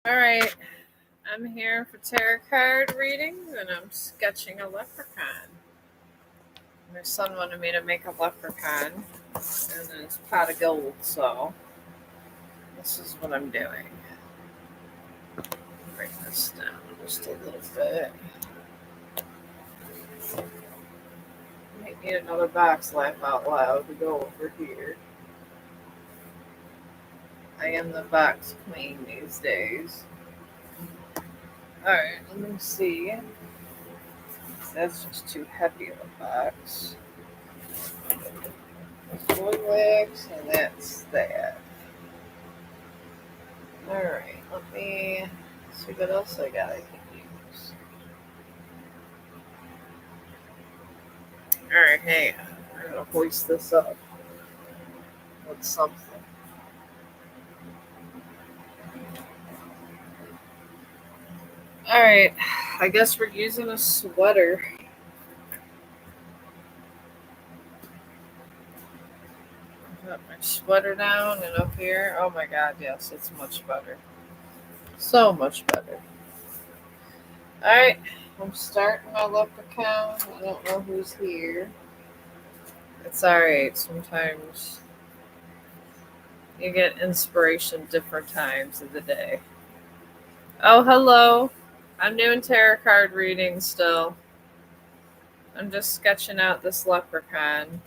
Alright, I'm here for tarot card readings and I'm sketching a leprechaun. My son wanted me to make a leprechaun and then it's pot of gold, so this is what I'm doing. Bring this down just a little bit. Might need another box laugh out loud to go over here. I am the box queen these days. Alright, let me see. That's just too heavy of a box. There's wood wax, and that's that. Alright, let me see what else I got I can use. Alright, hang on. I'm gonna hoist this up with something. Alright, I guess we're using a sweater. Put my sweater down and up here. Oh my god, yes, it's much better. So much better. Alright, I'm starting my leprechaun. I don't know who's here. It's alright, sometimes you get inspiration different times of the day. Oh, hello. I'm doing tarot card readings still. I'm just sketching out this leprechaun.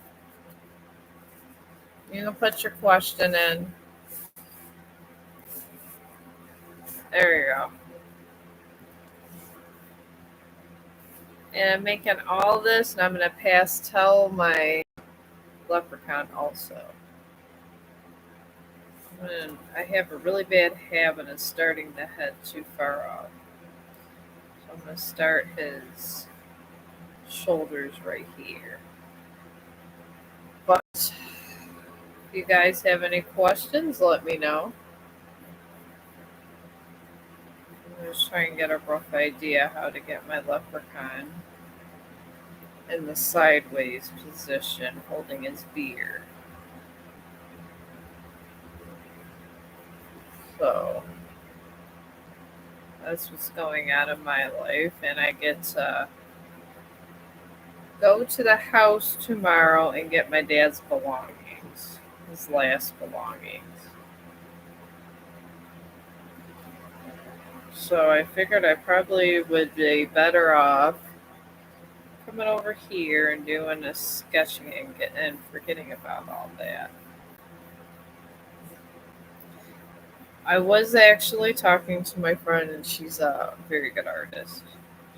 You can put your question in. There you go. And I'm making all this, and I'm going to pastel my leprechaun also. And I have a really bad habit of starting the head too far off. So I'm going to start his shoulders right here. But if you guys have any questions, let me know. I'm just trying to get a rough idea how to get my leprechaun in the sideways position, holding his beard. So that's what's going on in my life, and I get to go to the house tomorrow and get my dad's belongings, his last belongings. So I figured I probably would be better off coming over here and doing this sketching and forgetting about all that. I was actually talking to my friend, and she's a very good artist.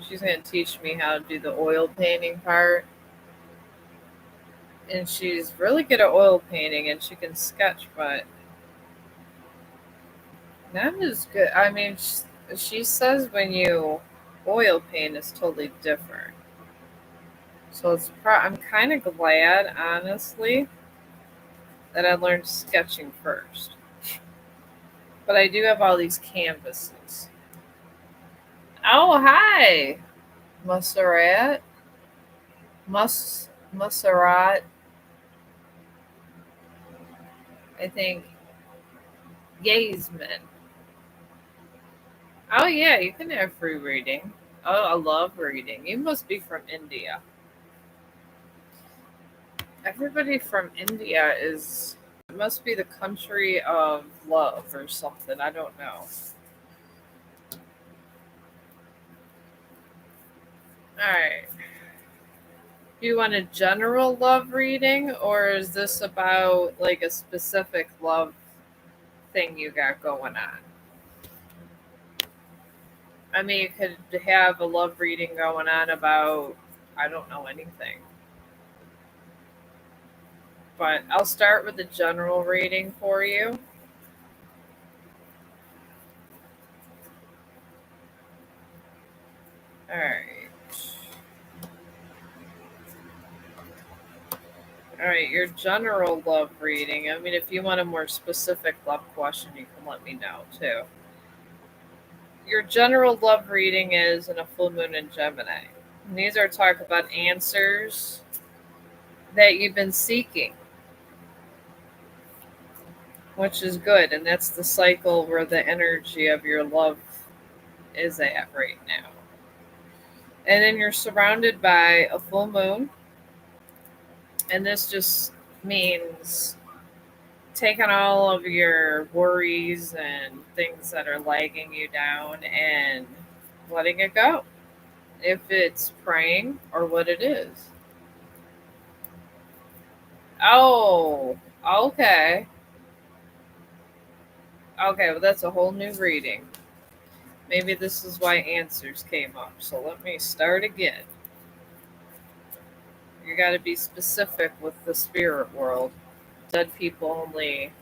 She's going to teach me how to do the oil painting part. And she's really good at oil painting, and she can sketch, but not as good. I mean, she says when you oil paint, it's totally different. So I'm kind of glad, honestly, that I learned sketching first. But I do have all these canvases. Oh, hi, Musserat. Musserat. I think Gazeman. Oh, yeah, you can have free reading. Oh, I love reading. You must be from India. Everybody from India it must be the country of love or something. I don't know. Alright. Do you want a general love reading, or is this about like a specific love thing you got going on? I mean, you could have a love reading going on about, I don't know, anything. But I'll start with the general reading for you. Alright. Alright, your general love reading. I mean, if you want a more specific love question, you can let me know too. Your general love reading is in a full moon in Gemini. And these are talk about answers that you've been seeking. which is good. And that's the cycle where the energy of your love is at right now. And then you're surrounded by a full moon. And this just means taking all of your worries and things that are lagging you down and letting it go. If it's praying or what it is. Oh, okay. Okay, well, that's a whole new reading. Maybe this is why answers came up. So let me start again. You got to be specific with the spirit world. Dead people only.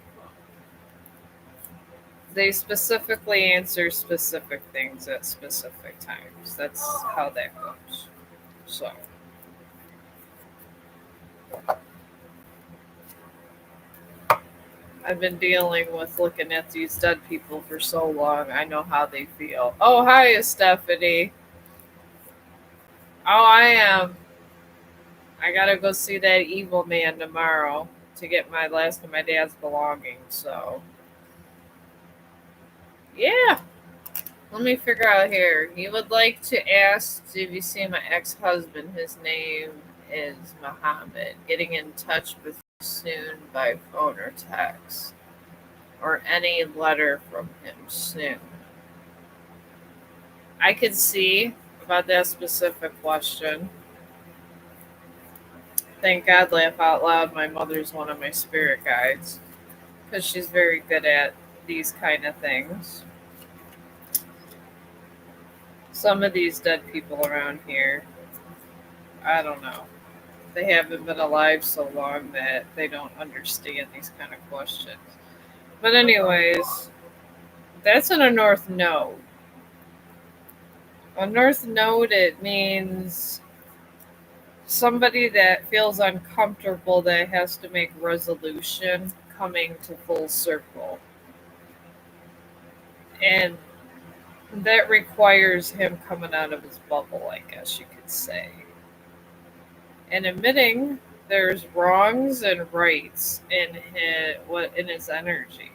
They specifically answer specific things at specific times. That's how that goes. So. I've been dealing with looking at these dead people for so long. I know how they feel. Oh, hi, Stephanie. Oh, I am. I gotta go see that evil man tomorrow to get my last of my dad's belongings. So, yeah. Let me figure out here. You would like to ask if you see my ex-husband. His name is Muhammad. Getting in touch with you soon by phone or text, or any letter from him soon. I could see about that specific question. Thank God, laugh out loud. My mother's one of my spirit guides because she's very good at these kind of things. Some of these dead people around here, I don't know. They haven't been alive so long that they don't understand these kind of questions. But, anyways, that's in a north node. A north node, it means somebody that feels uncomfortable that has to make resolution coming to full circle. And that requires him coming out of his bubble, I guess you could say. And admitting there's wrongs and rights in his energy.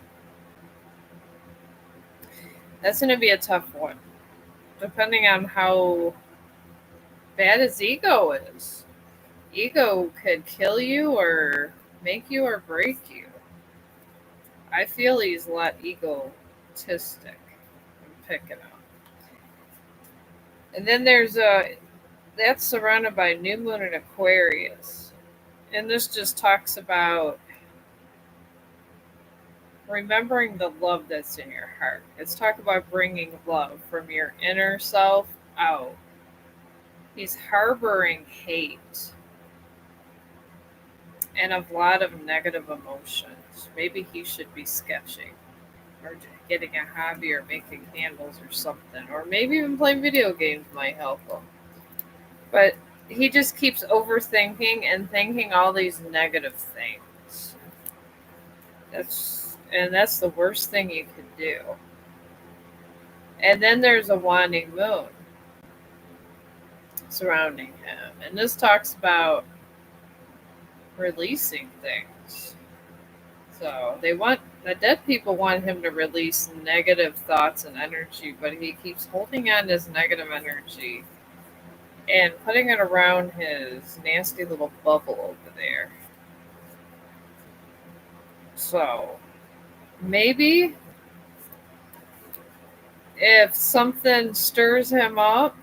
That's going to be a tough one, depending on how bad his ego is. Ego could kill you or make you or break you. I feel he's a lot egotistic. I'm picking up. And then that's surrounded by new moon in Aquarius. And this just talks about remembering the love that's in your heart. It's talk about bringing love from your inner self out. He's harboring hate and a lot of negative emotions. Maybe he should be sketching or getting a hobby or making candles or something. Or maybe even playing video games might help him. But he just keeps overthinking and thinking all these negative things. That's the worst thing you could do. And then there's a waning moon surrounding him. And this talks about releasing things. So the dead people want him to release negative thoughts and energy, but he keeps holding on to his negative energy and putting it around his nasty little bubble over there. So maybe if something stirs him up,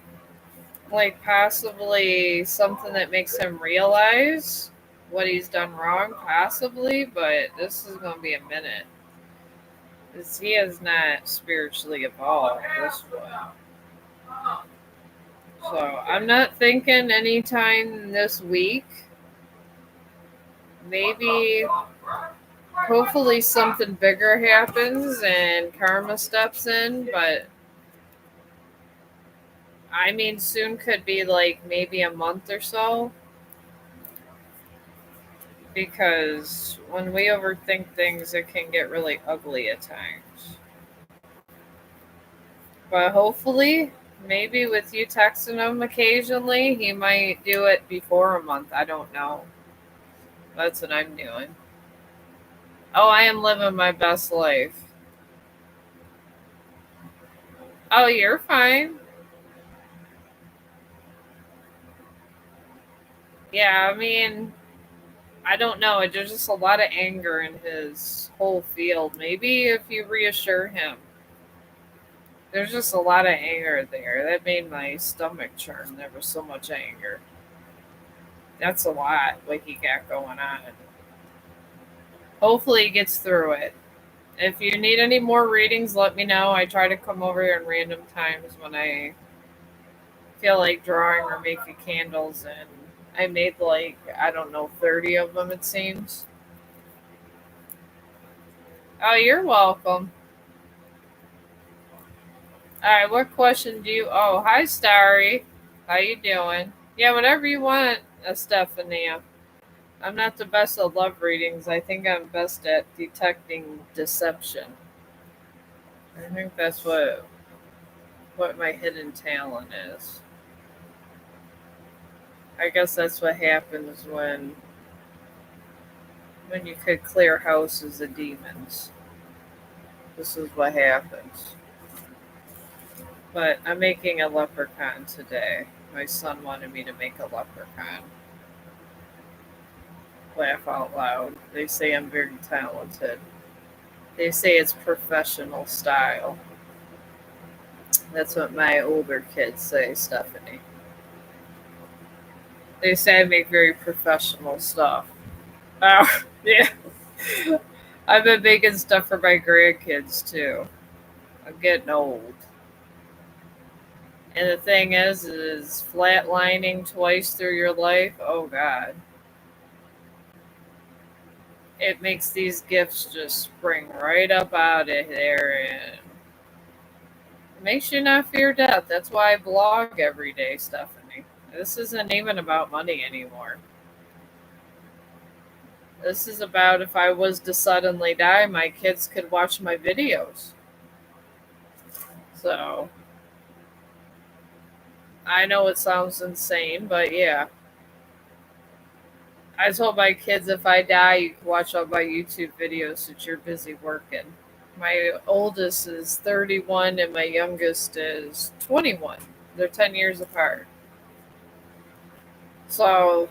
like possibly something that makes him realize what he's done wrong, possibly, but this is going to be a minute. Because he has not spiritually evolved this one. So I'm not thinking anytime this week. Maybe, hopefully, something bigger happens and karma steps in, but I mean, soon could be like maybe a month or so. Because when we overthink things, it can get really ugly at times. But hopefully, maybe with you texting him occasionally, he might do it before a month. I don't know. That's what I'm doing. Oh, I am living my best life. Oh, you're fine. Yeah, I mean, I don't know. There's just a lot of anger in his whole field. Maybe if you reassure him, there's just a lot of anger there. That made my stomach churn. There was so much anger. That's a lot what he got going on. Hopefully he gets through it. If you need any more readings, let me know. I try to come over here in random times when I feel like drawing or making candles, and I made like, I don't know, 30 of them it seems. Oh, you're welcome. All right, what question do you? Oh, hi, Starry. How you doing? Yeah, whatever you want, Stephanie. I'm not the best at love readings. I think I'm best at detecting deception. I think that's what my hidden talent is. I guess that's what happens when you could clear houses of demons. This is what happens. But I'm making a leprechaun today. My son wanted me to make a leprechaun. Laugh out loud. They say I'm very talented. They say it's professional style. That's what my older kids say, Stephanie. They say I make very professional stuff. Oh, yeah. I've been making stuff for my grandkids too. I'm getting old. And the thing is flatlining twice through your life. Oh God, it makes these gifts just spring right up out of there, and it makes you not fear death. That's why I blog every day, Stephanie. This isn't even about money anymore. This is about if I was to suddenly die, my kids could watch my videos. So I know it sounds insane, but yeah. I told my kids if I die, you can watch all my YouTube videos since you're busy working. My oldest is 31 and my youngest is 21. They're 10 years apart. So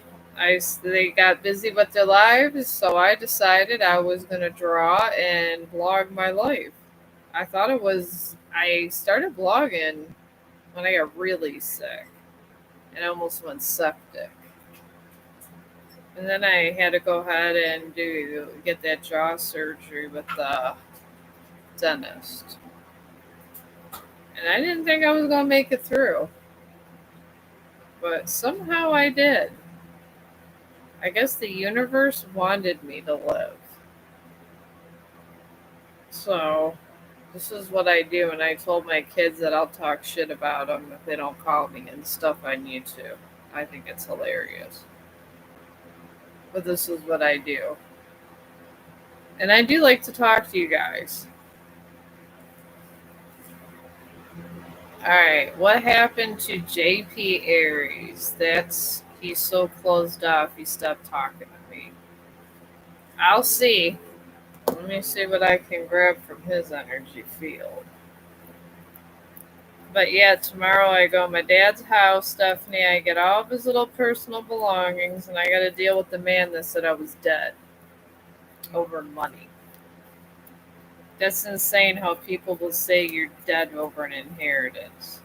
they got busy with their lives, so I decided I was going to draw and blog my life. I started blogging when I got really sick and almost went septic. And then I had to go ahead and get that jaw surgery with the dentist. And I didn't think I was going to make it through, but somehow I did. I guess the universe wanted me to live. So, this is what I do. And I told my kids that I'll talk shit about them if they don't call me and stuff on YouTube. I think it's hilarious. But this is what I do. And I do like to talk to you guys. Alright, what happened to JP Aries? He's so closed off, he stopped talking to me. I'll see. Let me see what I can grab from his energy field. But yeah, tomorrow I go to my dad's house, Stephanie. I get all of his little personal belongings, and I got to deal with the man that said I was dead over money. That's insane how people will say you're dead over an inheritance.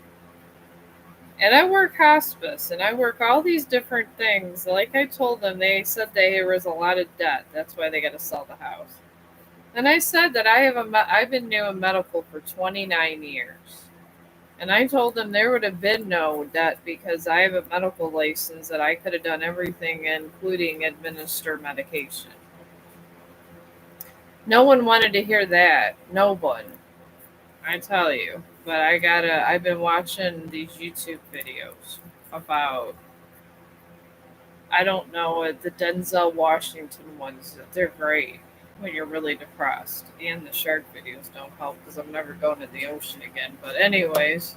And I work hospice, and I work all these different things. Like I told them, they said there was a lot of debt. That's why they got to sell the house. And I said that I've been doing medical for 29 years. And I told them there would have been no debt because I have a medical license that I could have done everything, including administer medication. No one wanted to hear that. No one. I tell you. But I've been watching these YouTube videos about, I don't know, the Denzel Washington ones. They're great when you're really depressed. And the shark videos don't help because I'm never going to the ocean again. But anyways,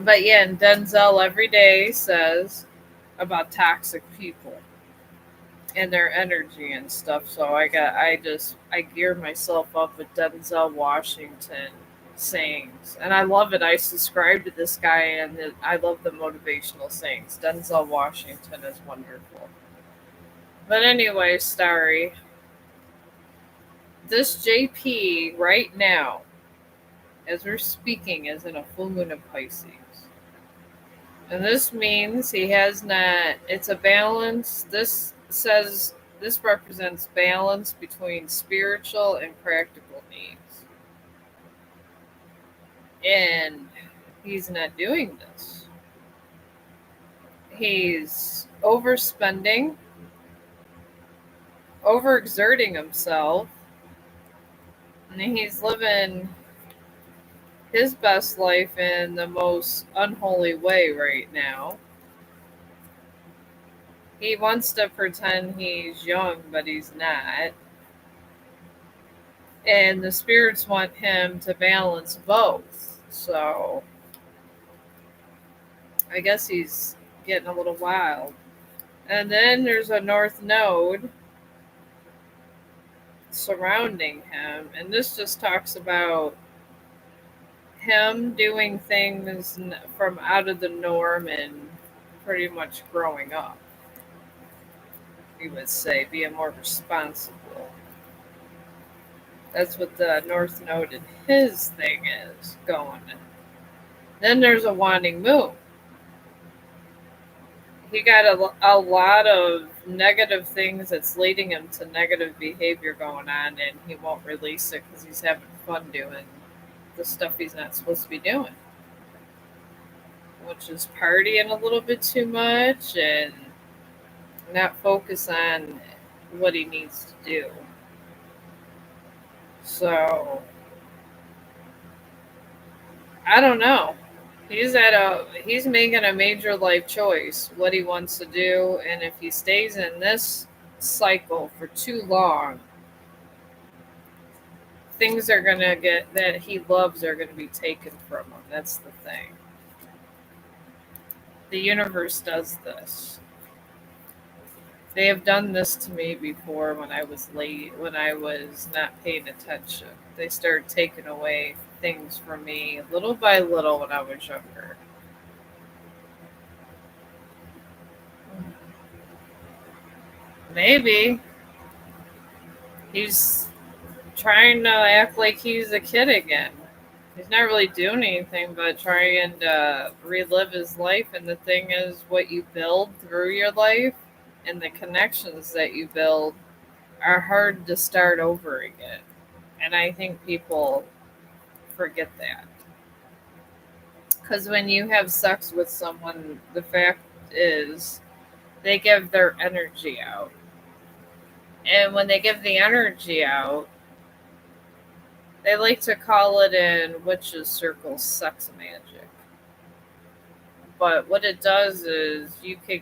but yeah, and Denzel every day says about toxic people. and their energy and stuff. So I gear myself up with Denzel Washington sayings, and I love it. I subscribe to this guy, and I love the motivational sayings. Denzel Washington is wonderful. But anyway, Starry, this JP right now, as we're speaking, is in a full moon of Pisces. And this means he has not, it's a balance. This represents balance between spiritual and practical needs. And he's not doing this. He's overspending, overexerting himself, and he's living his best life in the most unholy way right now. He wants to pretend he's young, but he's not. And the spirits want him to balance both. So I guess he's getting a little wild. And then there's a north node surrounding him. And this just talks about him doing things from out of the norm and pretty much growing up. You would say being more responsible. That's what the North Node in his thing is going. Then there's a waning moon. He got a lot of negative things that's leading him to negative behavior going on, and he won't release it because he's having fun doing the stuff he's not supposed to be doing, which is partying a little bit too much and not focus on what he needs to do. So I don't know. He's making a major life choice what he wants to do, and if he stays in this cycle for too long, things are gonna get that he loves are gonna be taken from him. That's the thing. The universe does this. They have done this to me before when I was late, when I was not paying attention. They started taking away things from me little by little when I was younger. Maybe he's trying to act like he's a kid again. He's not really doing anything but trying to relive his life. And the thing is, what you build through your life and the connections that you build are hard to start over again. And I think people forget that. Because when you have sex with someone, the fact is they give their energy out. And when they give the energy out, they like to call it in witches' circles sex magic. But what it does is you can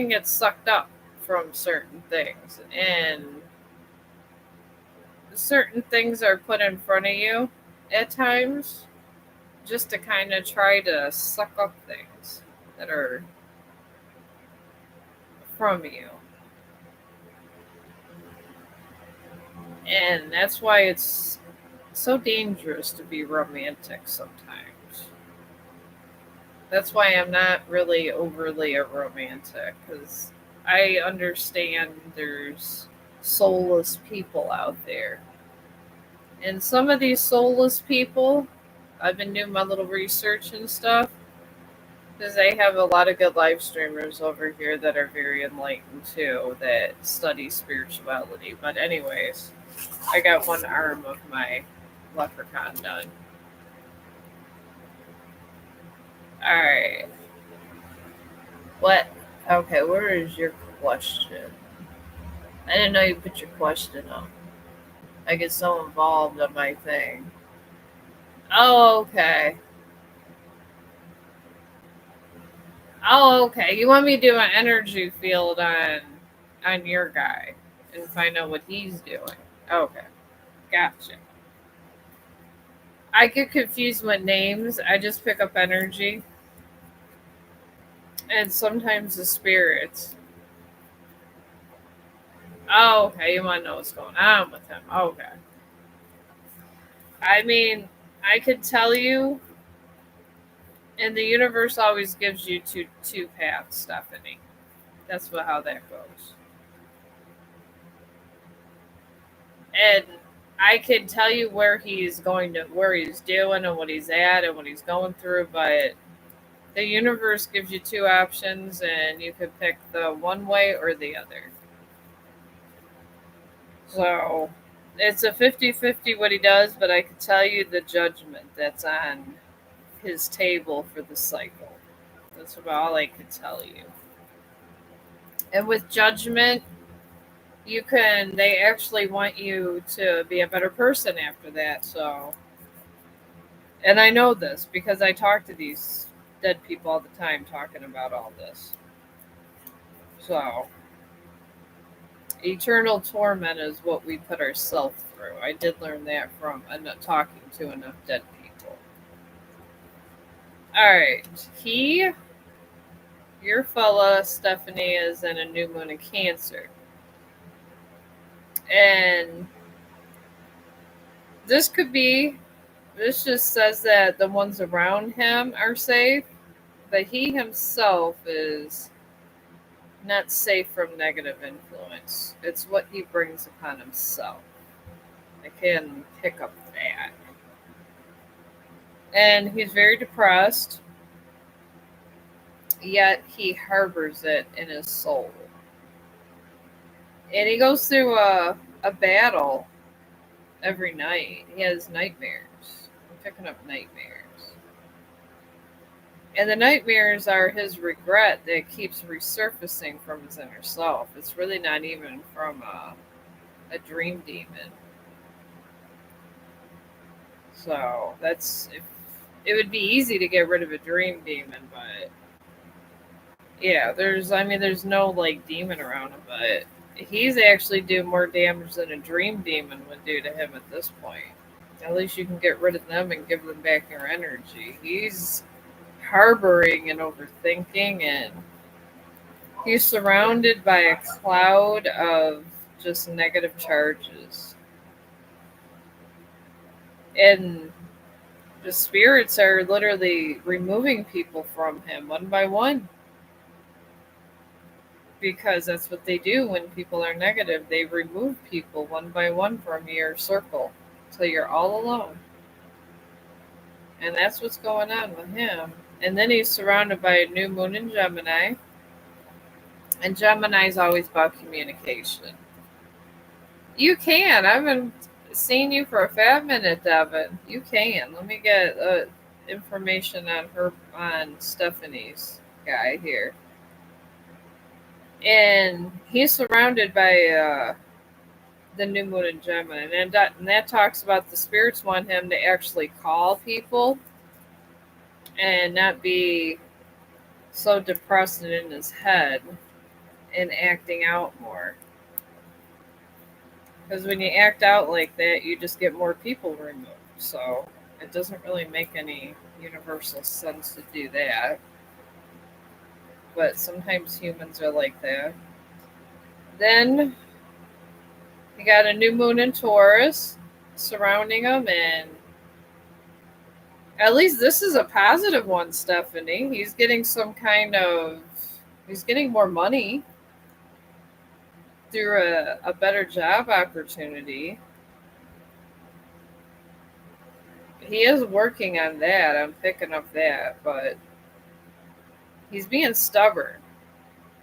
get sucked up from certain things, and certain things are put in front of you at times just to kind of try to suck up things that are from you. And that's why it's so dangerous to be romantic sometimes. That's why I'm not really overly a romantic, because I understand there's soulless people out there. And some of these soulless people, I've been doing my little research and stuff, because they have a lot of good live streamers over here that are very enlightened too, that study spirituality. But anyways, I got one arm of my leprechaun done. Alright. What? Okay, where is your question? I didn't know you put your question up. I get so involved on my thing. Oh, okay. Oh, okay. You want me to do an energy field on your guy and find out what he's doing. Okay. Gotcha. I get confused with names. I just pick up energy. And sometimes the spirits. Oh, okay. You want to know what's going on with him? Okay. I mean, I could tell you, and the universe always gives you two paths, Stephanie. That's how that goes. And I can tell you where he's going to, where he's doing, and what he's at, and what he's going through. But the universe gives you two options, and you could pick the one way or the other. So it's a 50-50 what he does, but I can tell you the judgment that's on his table for the cycle. That's about all I could tell you. And with judgment, you can, they actually want you to be a better person after that. So, and I know this because I talk to these dead people all the time talking about all this. So, eternal torment is what we put ourselves through. I did learn that from talking to enough dead people. All right, your fella Stephanie is in a new moon in Cancer, and this could be. This just says that the ones around him are safe, but he himself is not safe from negative influence. It's what he brings upon himself. I can pick up that. And he's very depressed, yet he harbors it in his soul. And he goes through a battle every night. He has nightmares. I'm picking up nightmares. And the nightmares are his regret that keeps resurfacing from his inner self. It's really not even from a dream demon. So that's if it would be easy to get rid of a dream demon, but yeah, there's no like demon around him, but he's actually doing more damage than a dream demon would do to him at this point. At least you can get rid of them and give them back your energy. He's harboring and overthinking, and he's surrounded by a cloud of just negative charges. And the spirits are literally removing people from him one by one. Because that's what they do when people are negative. They remove people one by one from your circle till you're all alone. And that's what's going on with him. And then he's surrounded by a new moon in Gemini. And Gemini is always about communication. You can. I've been seeing you for a fat minute, Devin. You can. Let me get information on Stephanie's guy here. And he's surrounded by the new moon in Gemini, and that talks about the spirits want him to actually call people and not be so depressed and in his head and acting out more. Because when you act out like that, you just get more people removed. So it doesn't really make any universal sense to do that. But sometimes humans are like that. Then you got a new moon in Taurus surrounding him, and at least this is a positive one, Stephanie. He's getting he's getting more money through a better job opportunity. He is working on that. I'm picking up that, but he's being stubborn,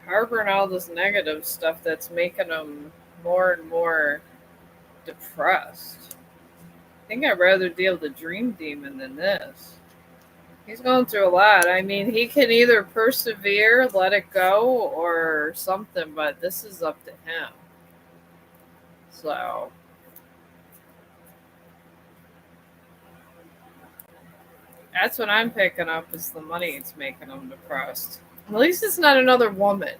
harboring all this negative stuff that's making him more and more depressed. I think I'd rather deal with the dream demon than this. He's going through a lot. I mean, he can either persevere, let it go, or something, but this is up to him. So, that's what I'm picking up is the money it's making him depressed. At least it's not another woman.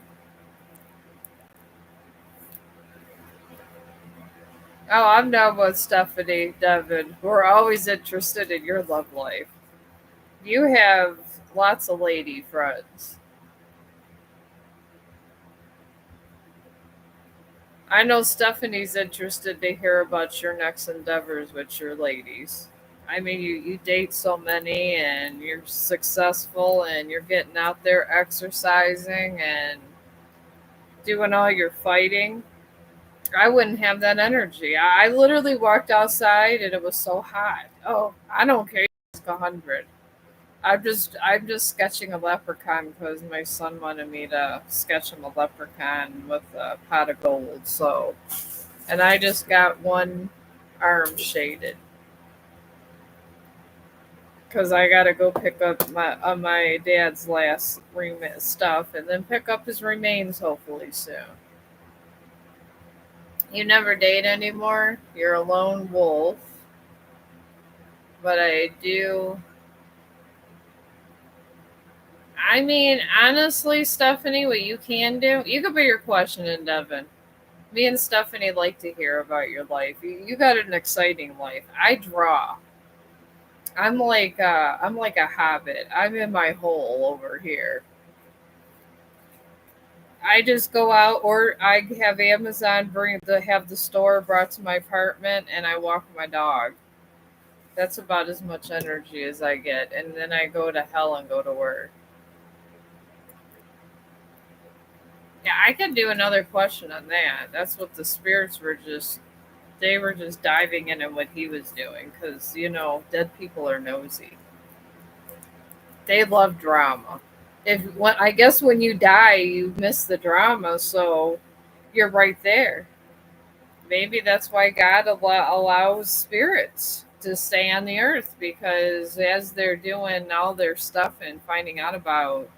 Oh, I'm down with Stephanie, Devin. We're always interested in your love life. You have lots of lady friends. I know Stephanie's interested to hear about your next endeavors with your ladies. I mean, you date so many and you're successful and you're getting out there exercising and doing all your fighting. I wouldn't have that energy. I literally walked outside and it was so hot. Oh, I don't care. It's 100. I'm just sketching a leprechaun because my son wanted me to sketch him a leprechaun with a pot of gold. So, and I just got one arm shaded because I gotta go pick up my dad's last stuff and then pick up his remains hopefully soon. You never date anymore. You're a lone wolf, but I do. I mean, honestly, Stephanie, what you can do, you could put your question in, Devin. Me and Stephanie like to hear about your life. You got an exciting life. I draw. I'm like a hobbit. I'm in my hole over here. I just go out, or I have Amazon have the store brought to my apartment, and I walk my dog. That's about as much energy as I get, and then I go to hell and go to work. Yeah, I could do another question on that. That's what the spirits were just. They were just diving into what he was doing because dead people are nosy. They love drama. I guess when you die, you miss the drama, so you're right there. Maybe that's why God allows spirits to stay on the earth because as they're doing all their stuff and finding out about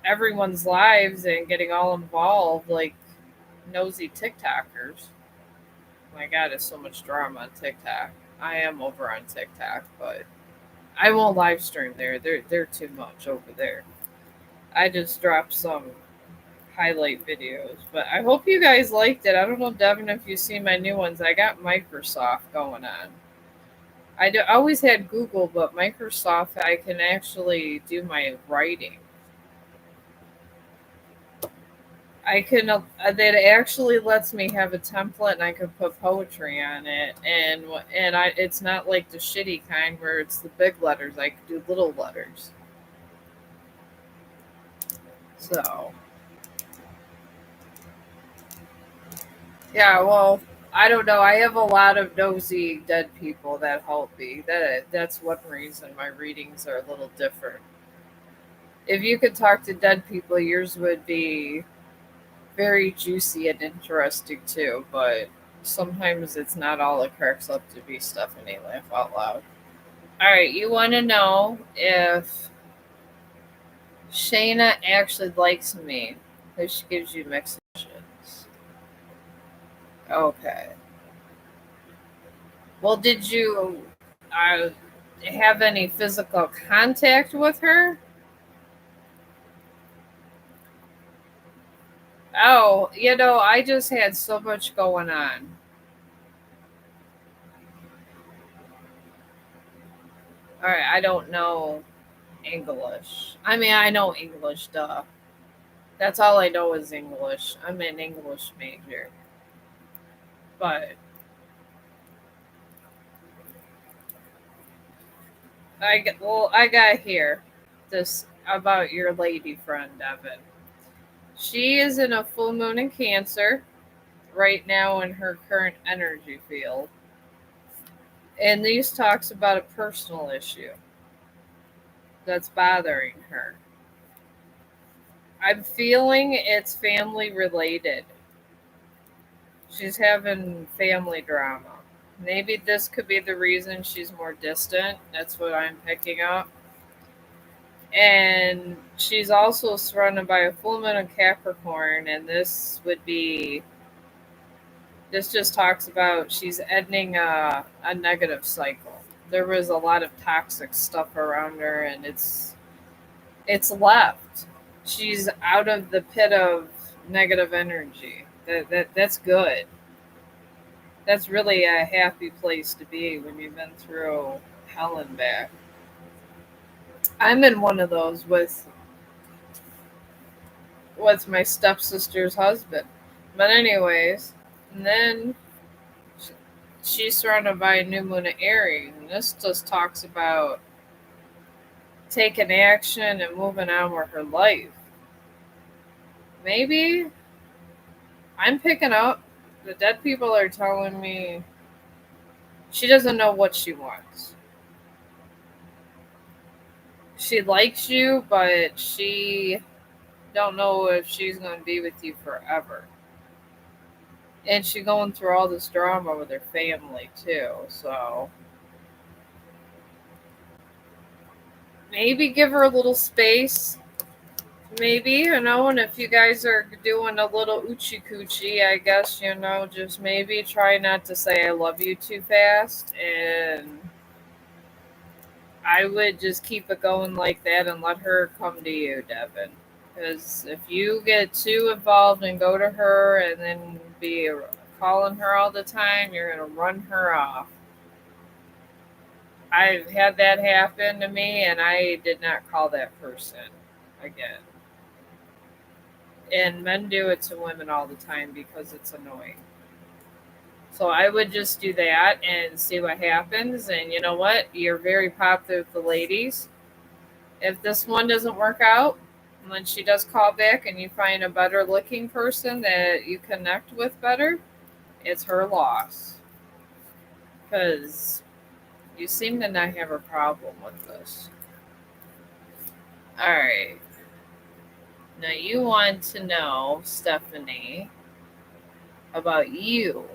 everyone's lives and getting all involved, like nosy TikTokers. My God, there's so much drama on TikTok. I am over on TikTok, but I won't live stream there. They're too much over there. I just dropped some highlight videos, but I hope you guys liked it. I don't know, Devin, if you see my new ones. I got Microsoft going on. I always had Google, but Microsoft, I can actually do my writing. I can that actually lets me have a template and I can put poetry on it and it's not like the shitty kind where it's the big letters. I can do little letters. So yeah, well, I don't know. I have a lot of nosy dead people that help me. That's one reason my readings are a little different. If you could talk to dead people, yours would be very juicy and interesting too, but sometimes it's not all it cracks up to be. Stephanie, laugh out loud. All right, you want to know if Shayna actually likes me? If she gives you mixed emotions. Okay. Well, did you uh, have any physical contact with her? Oh, I just had so much going on. All right, I don't know English. I mean, I know English, duh. That's all I know is English. I'm an English major. But I got here this about your lady friend, Evan. She is in a full moon in Cancer right now in her current energy field. And these talks about a personal issue that's bothering her. I'm feeling it's family related. She's having family drama. Maybe this could be the reason she's more distant. That's what I'm picking up. And she's also surrounded by a full moon of Capricorn, and this just talks about she's ending a negative cycle. There was a lot of toxic stuff around her, and it's left. She's out of the pit of negative energy. That's good. That's really a happy place to be when you've been through hell and back. I'm in one of those with my stepsister's husband. But anyways, and then she's surrounded by a new moon of Aries, and this just talks about taking action and moving on with her life. Maybe I'm picking up the dead people are telling me she doesn't know what she wants. She likes you, but she don't know if she's going to be with you forever. And she's going through all this drama with her family too. So maybe give her a little space. Maybe, and if you guys are doing a little oochie coochie, I guess, just maybe try not to say I love you too fast. And I would just keep it going like that and let her come to you, Devin. Because if you get too involved and go to her and then be calling her all the time, you're going to run her off. I've had that happen to me, and I did not call that person again. And men do it to women all the time because it's annoying. So I would just do that and see what happens. And you know what? You're very popular with the ladies. If this one doesn't work out, when she does call back and you find a better looking person that you connect with better, it's her loss. Because you seem to not have a problem with this. Alright. Now you want to know, Stephanie, about you.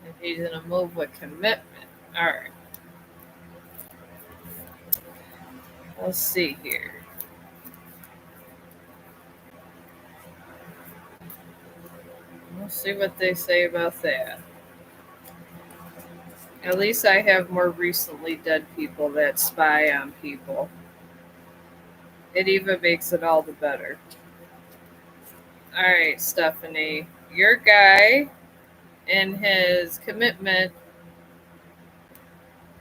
If he's going to move with commitment. Alright. Let's see here. We'll see what they say about that. At least I have more recently dead people that spy on people. It even makes it all the better. Alright, Stephanie. Your guy in his commitment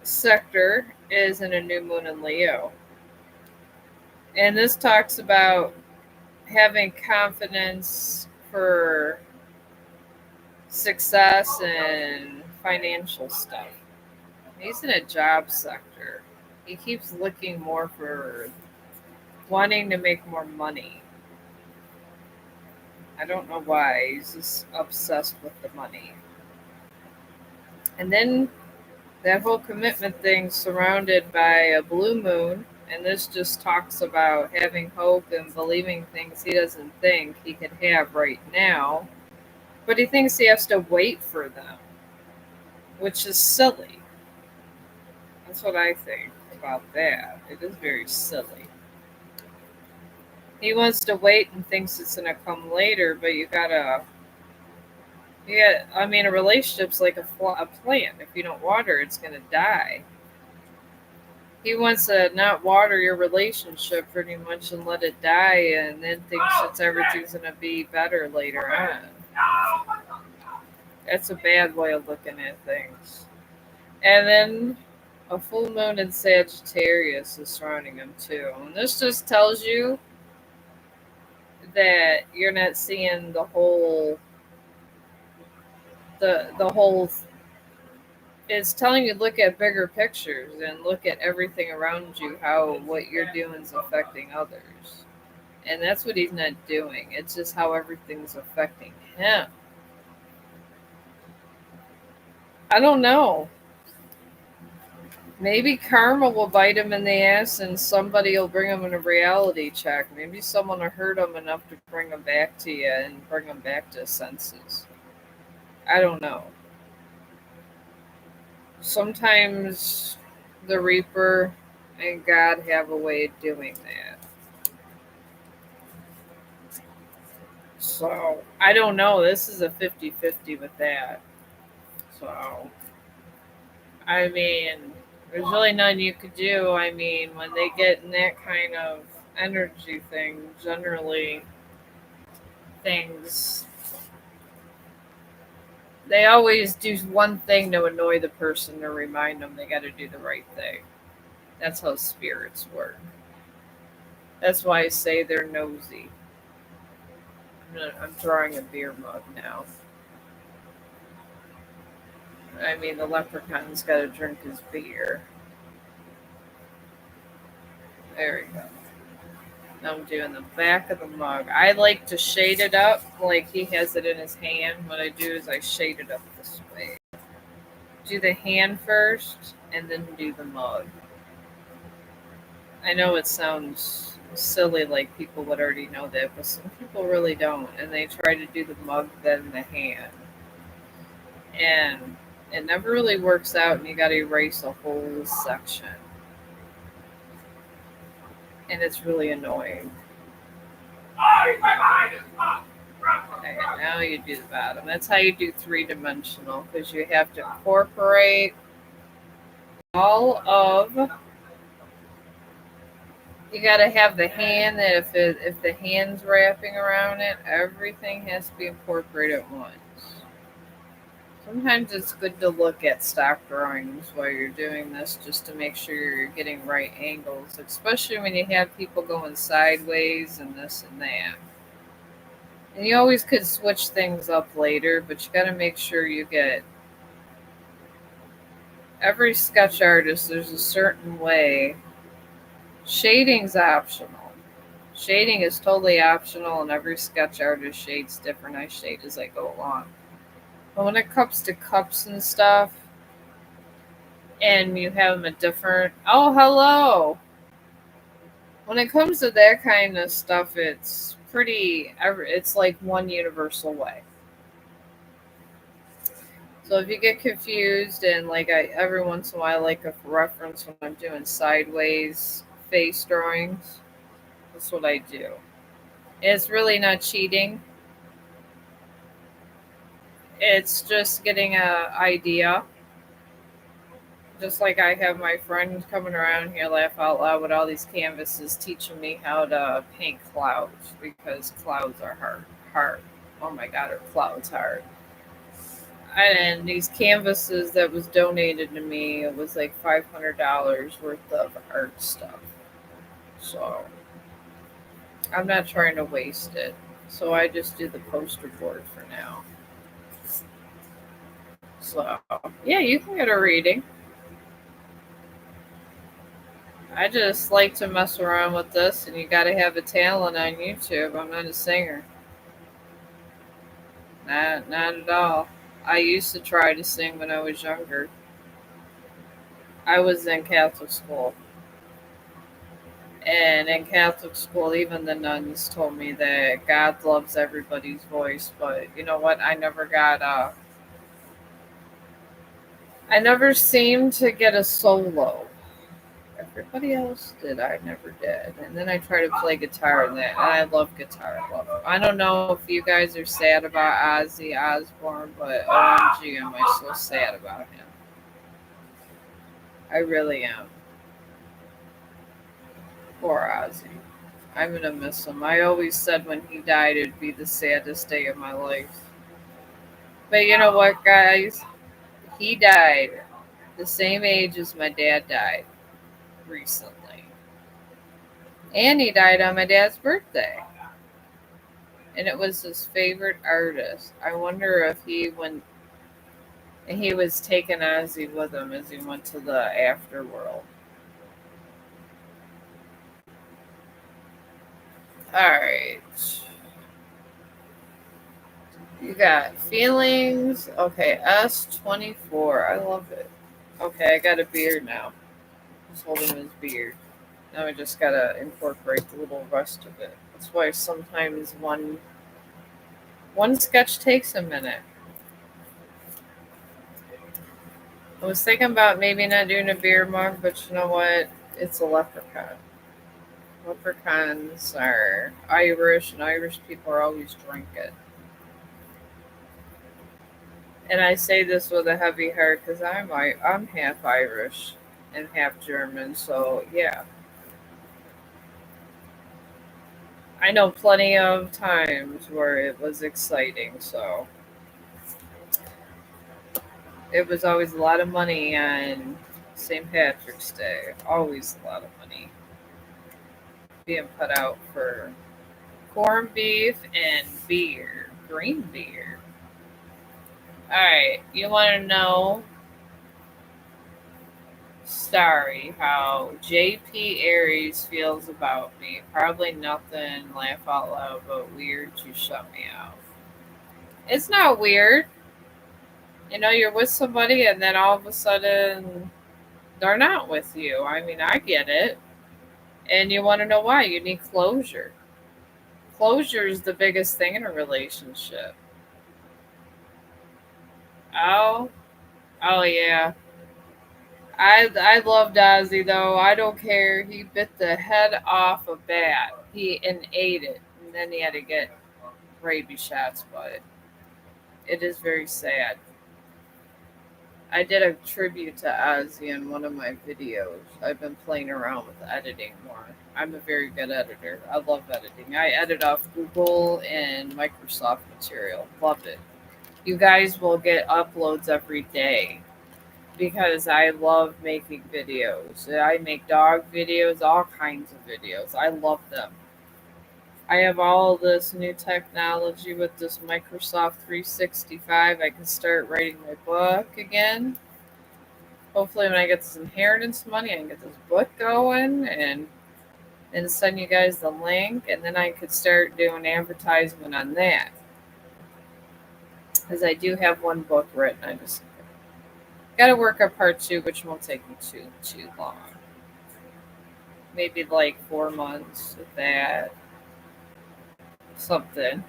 sector is in a new moon in Leo. And this talks about having confidence for success and financial stuff. He's in a job sector. He keeps looking more for wanting to make more money. I don't know why. He's just obsessed with the money. And then that whole commitment thing surrounded by a blue moon. And this just talks about having hope and believing things he doesn't think he could have right now. But he thinks he has to wait for them, which is silly. That's what I think about that. It is very silly. He wants to wait and thinks it's gonna come later, but a relationship's like a plant. If you don't water, it's gonna die. He wants to not water your relationship pretty much and let it die, and then thinks everything's gonna be better later on. That's a bad way of looking at things. And then a full moon in Sagittarius is surrounding him too. And this just tells you that you're not seeing the whole it's telling you to look at bigger pictures and look at everything around you, how what you're doing is affecting others. And that's what he's not doing. It's just how everything's affecting him. I don't know. Maybe karma will bite him in the ass and somebody will bring him in a reality check. Maybe someone will hurt him enough to bring him back to you and bring him back to his senses. I don't know. Sometimes the Reaper and God have a way of doing that. So, I don't know. This is a 50-50 with that. So, there's really nothing you could do. When they get in that kind of energy thing, generally things they always do one thing to annoy the person to remind them they got to do the right thing. That's how spirits work. That's why I say they're nosy. I'm drawing a beer mug now. I mean, the leprechaun's got to drink his beer. There we go. Now I'm doing the back of the mug. I like to shade it up like he has it in his hand. What I do is I shade it up this way. Do the hand first and then do the mug. I know it sounds silly, like people would already know that, but some people really don't. And they try to do the mug, then the hand. And it never really works out, and you got to erase a whole section. And it's really annoying. Okay, now you do the bottom. That's how you do three-dimensional, because you have to incorporate all of. You got to have the hand that if the hand's wrapping around it, everything has to be incorporated at once. Sometimes it's good to look at stock drawings while you're doing this, just to make sure you're getting right angles, especially when you have people going sideways and this and that. And you always could switch things up later, but you got to make sure you get. Every sketch artist, there's a certain way. Shading's optional. Shading is totally optional, and every sketch artist shades different. I shade as I go along. But when it comes to cups and stuff, and you have them at different. Oh, hello! When it comes to that kind of stuff, it's pretty. It's like one universal way. So if you get confused, and like every once in a while, I like a reference when I'm doing sideways face drawings. That's what I do. It's really not cheating. It's just getting a idea. Just like I have my friend coming around here, laugh out loud, with all these canvases, teaching me how to paint clouds, because clouds are hard. Oh my god, are clouds hard? And these canvases that was donated to me, it was like $500 worth of art stuff. So I'm not trying to waste it. So I just do the poster board for now. So yeah, you can get a reading. I just like to mess around with this, and you got to have a talent on YouTube. I'm not a singer. Not at all. I used to try to sing when I was younger. I was in Catholic school. And in Catholic school, even the nuns told me that God loves everybody's voice. But you know what? I never seemed to get a solo. Everybody else did. I never did. And then I tried to play guitar, and I love guitar. I don't know if you guys are sad about Ozzy Osbourne, but OMG, am I so sad about him. I really am. Poor Ozzy. I'm gonna miss him. I always said when he died it'd be the saddest day of my life. But you know what, guys? He died the same age as my dad died recently. And he died on my dad's birthday. And it was his favorite artist. I wonder if he went, and he was taking Ozzy with him as he went to the afterworld. Alright. You got feelings. Okay, S24. I love it. Okay, I got a beard now. He's holding his beard. Now I just gotta incorporate the little rest of it. That's why sometimes one sketch takes a minute. I was thinking about maybe not doing a beer mug, but you know what? It's a leprechaun. Leprechauns are Irish, and Irish people are always drinking. And I say this with a heavy heart because I'm half Irish and half German, so yeah. I know plenty of times where it was exciting, so it was always a lot of money on St. Patrick's Day. Always a lot of money being put out for corned beef and beer, green beer. All right, you want to know, Starry, how JP Aries feels about me? Probably nothing, laugh out loud, but weird to shut me out. It's not weird. You're with somebody and then all of a sudden they're not with you. I mean, I get it. And you want to know why? You need closure. Closure is the biggest thing in a relationship. Oh, oh yeah. I loved Ozzy though. I don't care. He bit the head off a bat. He and ate it, and then he had to get rabies shots. But it is very sad. I did a tribute to Ozzy in one of my videos. I've been playing around with editing more. I'm a very good editor. I love editing. I edit off Google and Microsoft material. Love it. You guys will get uploads every day because I love making videos. I make dog videos, all kinds of videos. I love them. I have all this new technology with this Microsoft 365. I can start writing my book again. Hopefully, when I get this inheritance money, I can get this book going and send you guys the link, and then I could start doing advertisement on that. Because I do have one book written. I just got to work on part two, which won't take me too long. Maybe like 4 months of that, something.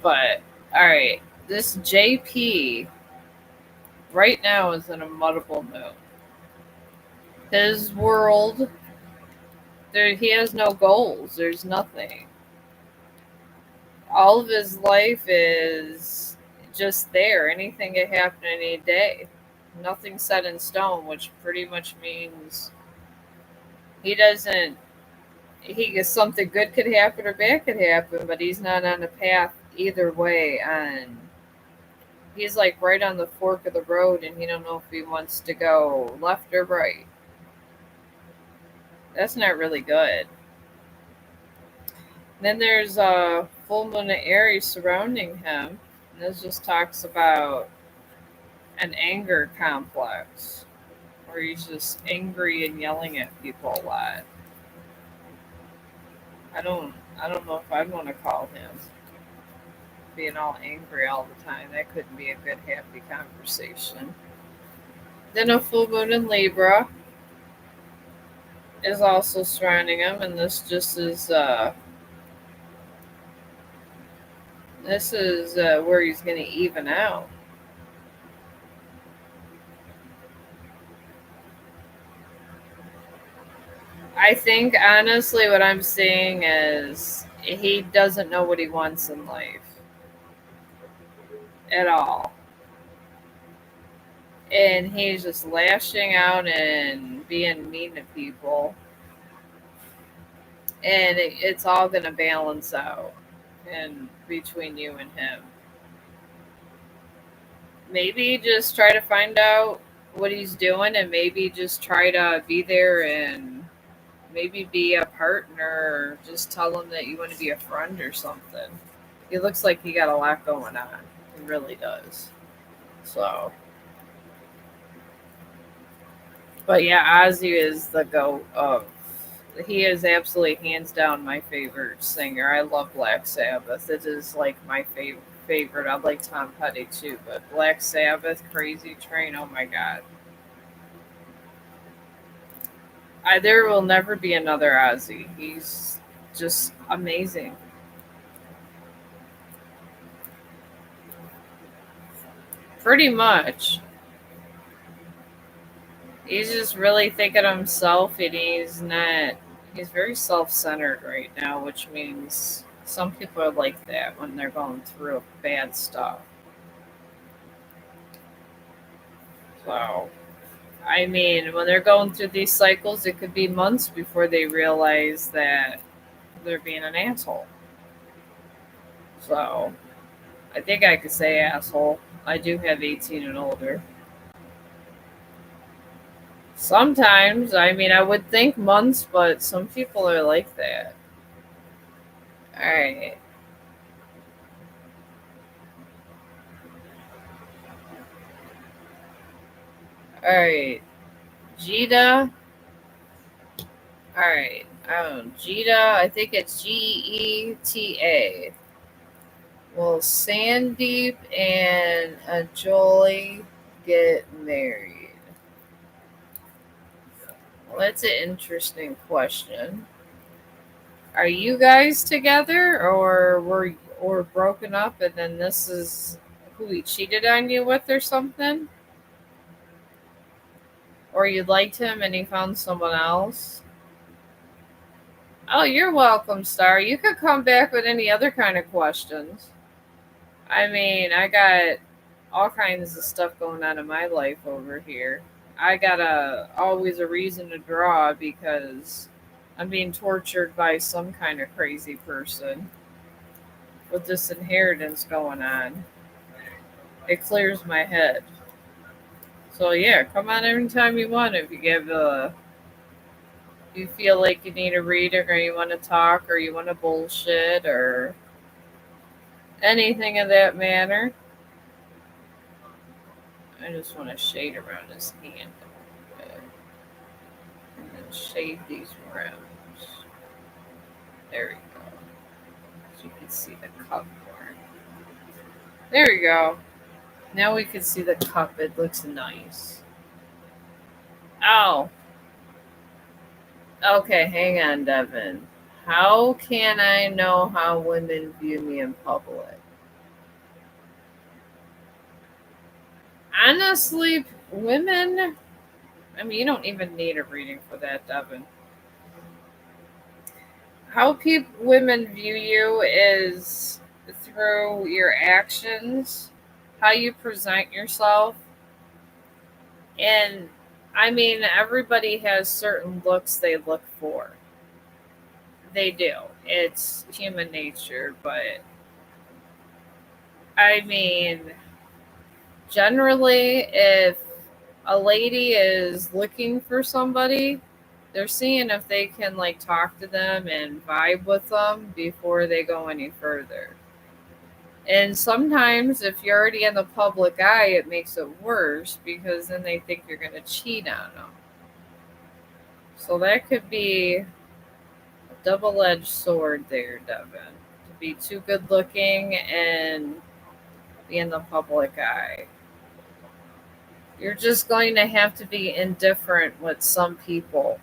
But all right, this JP right now is in a multiple mood. His world, he has no goals. There's nothing. All of his life is just there. Anything can happen any day. Nothing set in stone, which pretty much means he doesn't. He something good could happen or bad could happen, but he's not on a path either way. And he's like right on the fork of the road, and he don't know if he wants to go left or right. That's not really good. Then there's a full moon of Aries surrounding him. And this just talks about an anger complex, where he's just angry and yelling at people a lot. I don't I don't know if I'd want to call him being all angry all the time. That couldn't be a good happy conversation. Then a full moon in Libra is also surrounding him, and this is where he's going to even out. I think honestly, what I'm seeing is he doesn't know what he wants in life at all, and he's just lashing out and being mean to people, and it's all going to balance out and between you and him. Maybe just try to find out what he's doing, and maybe just try to be there and maybe be a partner, or just tell him that you want to be a friend or something. He looks like he got a lot going on. He really does. So, but yeah, Ozzy is the goat of. He is absolutely hands down my favorite singer. I love Black Sabbath. It is like my favorite. I like Tom Petty too, but Black Sabbath, Crazy Train. Oh my God, there will never be another Ozzy. He's just amazing. Pretty much. He's just really thinking of himself, and he's not. He's very self-centered right now, which means some people are like that when they're going through bad stuff. So, I mean, when they're going through these cycles, it could be months before they realize that they're being an asshole. So, I think I could say asshole. I do have 18 and older. Sometimes, I mean, I would think months, but some people are like that. Alright. Alright. Jita. Alright. Jita. I think it's Geta. Will Sandeep and Joy get married? Well, that's an interesting question. Are you guys together, or were broken up, and then this is who he cheated on you with, or something? Or you liked him and he found someone else? Oh, you're welcome, Star. You could come back with any other kind of questions. I mean, I got all kinds of stuff going on in my life over here. I got always a reason to draw because I'm being tortured by some kind of crazy person with this inheritance going on. It clears my head. So yeah, come on anytime you want. If you feel like you need a reading, or you want to talk, or you want to bullshit, or anything of that manner. I just want to shade around his hand a little bit. And then shade these rims. There we go. So you can see the cup more. There we go. Now we can see the cup. It looks nice. Oh. Okay, hang on, Devin. How can I know how women view me in public? Honestly, women, I mean, you don't even need a reading for that, Devin. How women view you is through your actions, how you present yourself, and I mean, everybody has certain looks they look for. They do. It's human nature, but I mean, generally, if a lady is looking for somebody, they're seeing if they can like talk to them and vibe with them before they go any further. And sometimes, if you're already in the public eye, it makes it worse because then they think you're going to cheat on them. So that could be a double edged sword there, Devin. To be too good looking and be in the public eye. You're just going to have to be indifferent with some people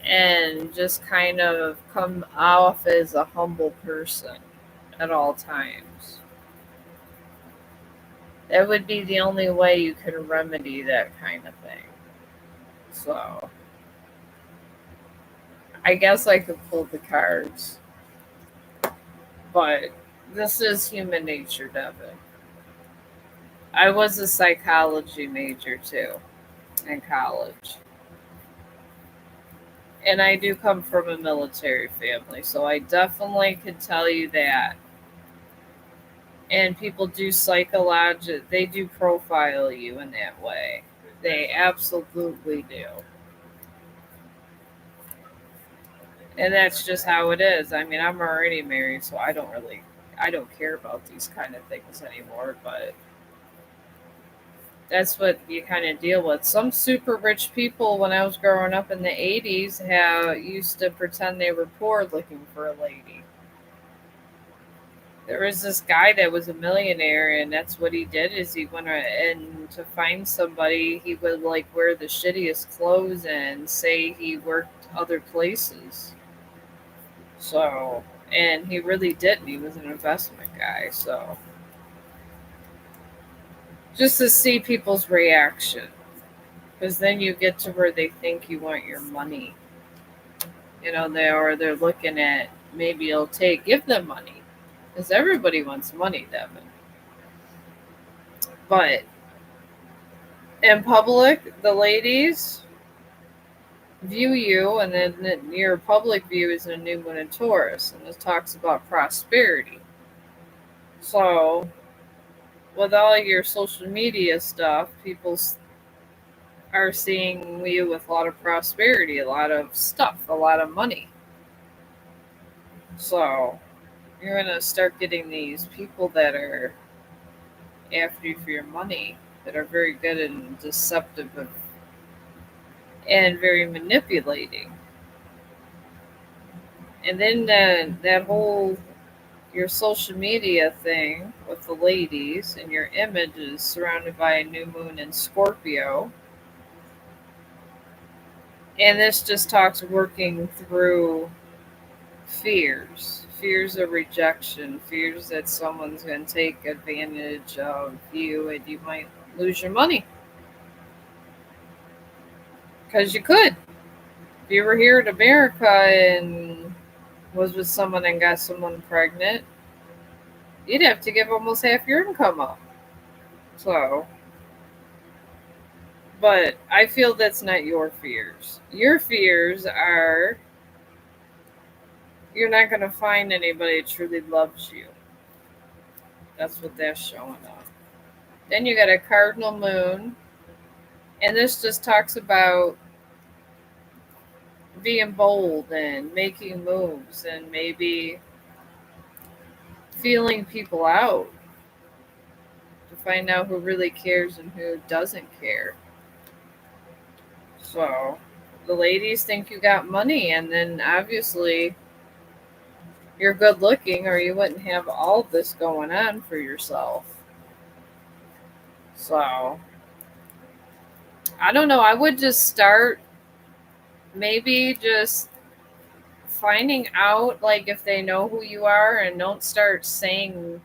and just kind of come off as a humble person at all times. That would be the only way you could remedy that kind of thing. So, I guess I could pull the cards, but this is human nature, Devin. I was a psychology major too in college. And I do come from a military family, so I definitely could tell you that. And people do they do profile you in that way. They absolutely do. And that's just how it is. I mean, I'm already married, so I don't care about these kind of things anymore, but that's what you kind of deal with. Some super rich people, when I was growing up in the 80s, used to pretend they were poor looking for a lady. There was this guy that was a millionaire, and that's what he did is he went and to find somebody, he would like wear the shittiest clothes and say he worked other places. So, and he really didn't. He was an investment guy. So, just to see people's reaction, because then you get to where they think you want your money. They're looking at maybe you'll give them money, because everybody wants money, Devin. But in public, the ladies view you, and then your public view is a new one in Taurus, and it talks about prosperity. So, with all your social media stuff, people are seeing you with a lot of prosperity, a lot of stuff, a lot of money. So you're going to start getting these people that are after you for your money, that are very good and deceptive and very manipulating. And then that whole your social media thing with the ladies and your image is surrounded by a new moon in Scorpio. And this just talks working through fears of rejection, fears that someone's going to take advantage of you and you might lose your money. Because you could. If you were here in America and was with someone and got someone pregnant, you'd have to give almost half your income up. So, but I feel that's not your fears. Your fears are you're not going to find anybody that truly loves you. That's what that's showing up. Then you got a cardinal moon, and this just talks about being bold and making moves and maybe feeling people out to find out who really cares and who doesn't care. So the ladies think you got money, and then obviously you're good looking, or you wouldn't have all this going on for yourself. So I don't know. I would just start maybe just finding out like if they know who you are, and don't start saying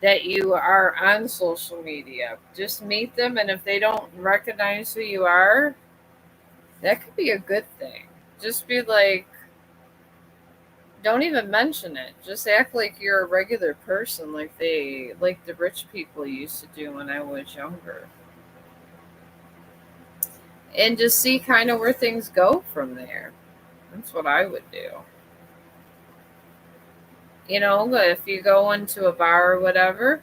that you are on social media. Just meet them, and if they don't recognize who you are, that could be a good thing. Just be like, don't even mention it. Just act like you're a regular person, like the rich people used to do when I was younger. And just see kind of where things go from there. That's what I would do. If you go into a bar or whatever,